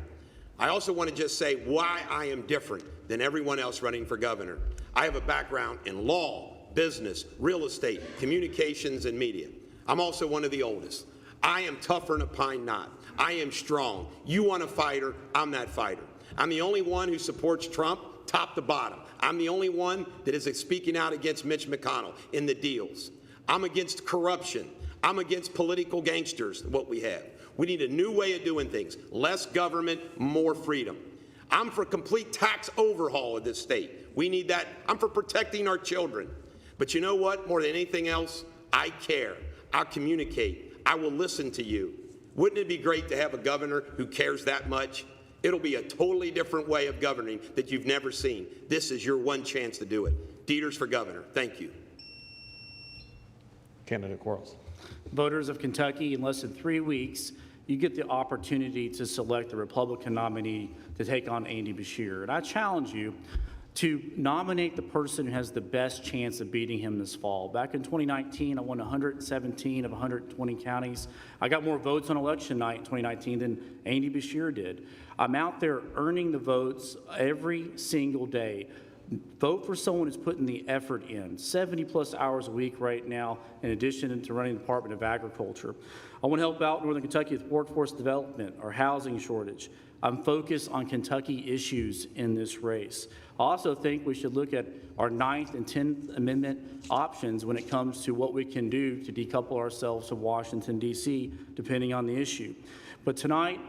I also want to just say why I am different than everyone else running for governor. I have a background in law, business, real estate, communications, and media. I'm also one of the oldest. I am tougher than a pine knot. I am strong. You want a fighter, I'm that fighter. I'm the only one who supports Trump top to bottom. I'm the only one that is speaking out against Mitch McConnell in the deals. I'm against corruption. I'm against political gangsters, what we have. We need a new way of doing things. Less government, more freedom. I'm for complete tax overhaul of this state. We need that. I'm for protecting our children. But you know what? More than anything else, I care. I'll communicate. I will listen to you. Wouldn't it be great to have a governor who cares that much? It'll be a totally different way of governing that you've never seen. This is your one chance to do it. Deters for governor. Thank you. Candidate Quarles. Voters of Kentucky, in less than 3 weeks, you get the opportunity to select the Republican nominee to take on Andy Beshear. And I challenge you to nominate the person who has the best chance of beating him this fall. Back in 2019, I won 117 of 120 counties. I got more votes on election night in 2019 than Andy Beshear did. I'm out there earning the votes every single day. Vote for someone who's putting the effort in, 70-plus hours a week right now, in addition to running the Department of Agriculture. I want to help out Northern Kentucky with workforce development, our housing shortage. I'm focused on Kentucky issues in this race. I also think we should look at our 9th and 10th Amendment options when it comes to what we can do to decouple ourselves from Washington, D.C., depending on the issue. But tonight,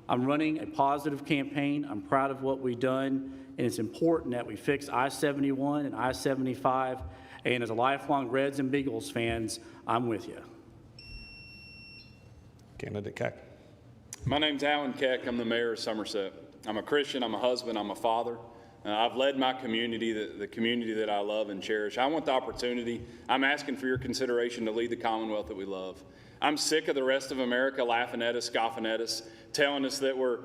I'm running a positive campaign. I'm proud of what we've done, and it's important that we fix I-71 and I-75. And as a lifelong Reds and Beagles fans, I'm with you. Candidate Keck. My name's Alan Keck. I'm the mayor of Somerset. I'm a Christian, I'm a husband, I'm a father. I've led my community, the community that I love and cherish. I want the opportunity. I'm asking for your consideration to lead the Commonwealth that we love. I'm sick of the rest of America laughing at us, scoffing at us, telling us that we're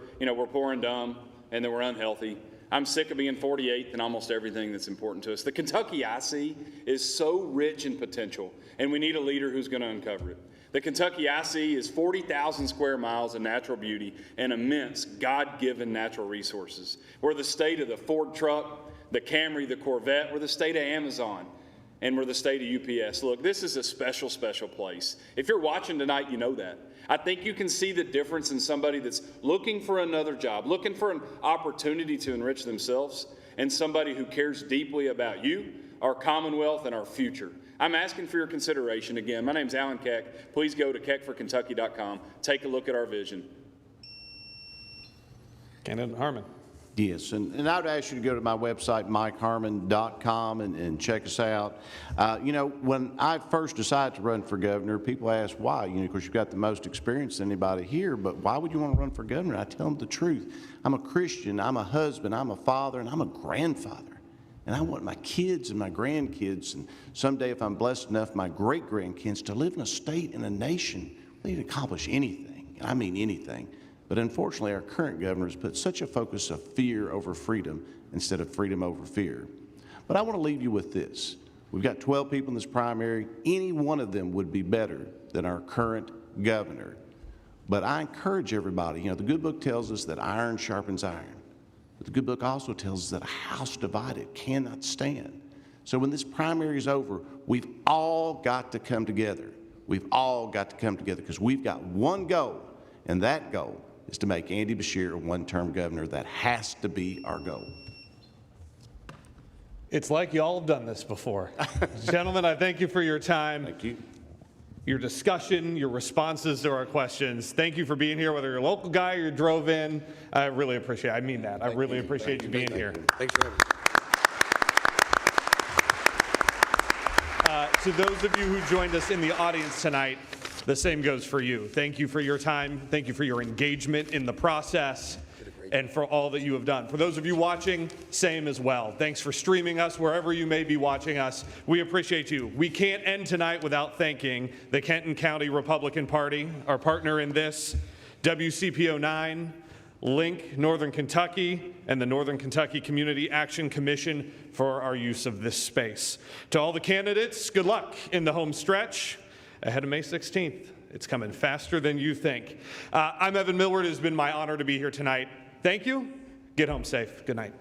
poor and dumb and that we're unhealthy. I'm sick of being 48th in almost everything that's important to us. The Kentucky I see is so rich in potential, and we need a leader who's going to uncover it. The Kentucky I see is 40,000 square miles of natural beauty and immense God-given natural resources. We're the state of the Ford truck, the Camry, the Corvette. We're the state of Amazon, and we're the state of UPS. Look, this is a special, special place. If you're watching tonight, you know that. I think you can see the difference in somebody that's looking for another job, looking for an opportunity to enrich themselves, and somebody who cares deeply about you, our Commonwealth, and our future. I'm asking for your consideration. Again, my name's Alan Keck. Please go to keckforkentucky.com. Take a look at our vision. Candidate Harmon. Yes, and I would ask you to go to my website, MikeHarmon.com, and check us out. You know, when I first decided to run for governor, people ask why. You know, of course, you've got the most experience than anybody here, but why would you want to run for governor? I tell them the truth. I'm a Christian, I'm a husband, I'm a father, and I'm a grandfather. And I want my kids and my grandkids, and someday, if I'm blessed enough, my great-grandkids to live in a state and a nation where they can accomplish anything, and I mean anything. But unfortunately, our current governor has put such a focus of fear over freedom instead of freedom over fear. But I want to leave you with this. We've got 12 people in this primary. Any one of them would be better than our current governor. But I encourage everybody, you know, the good book tells us that iron sharpens iron. But the good book also tells us that a house divided cannot stand. So when this primary is over, we've all got to come together. We've all got to come together because we've got one goal, and that goal is to make Andy Beshear a one-term governor. That has to be our goal. It's like you all have done this before. Gentlemen, I thank you for your time. Thank you. Your discussion, your responses to our questions. Thank you for being here, whether you're a local guy or you drove in. I really appreciate it. I mean that. I really appreciate you being here. Thanks for having me. To those of you who joined us in the audience tonight, the same goes for you. Thank you for your time. Thank you for your engagement in the process and for all that you have done. For those of you watching, same as well. Thanks for streaming us wherever you may be watching us. We appreciate you. We can't end tonight without thanking the Kenton County Republican Party, our partner in this, WCPO 9, Link Northern Kentucky, and the Northern Kentucky Community Action Commission for our use of this space. To all the candidates, good luck in the home stretch ahead of May 16th. It's coming faster than you think. I'm Evan Millward. It has been my honor to be here tonight. Thank you. Get home safe. Good night.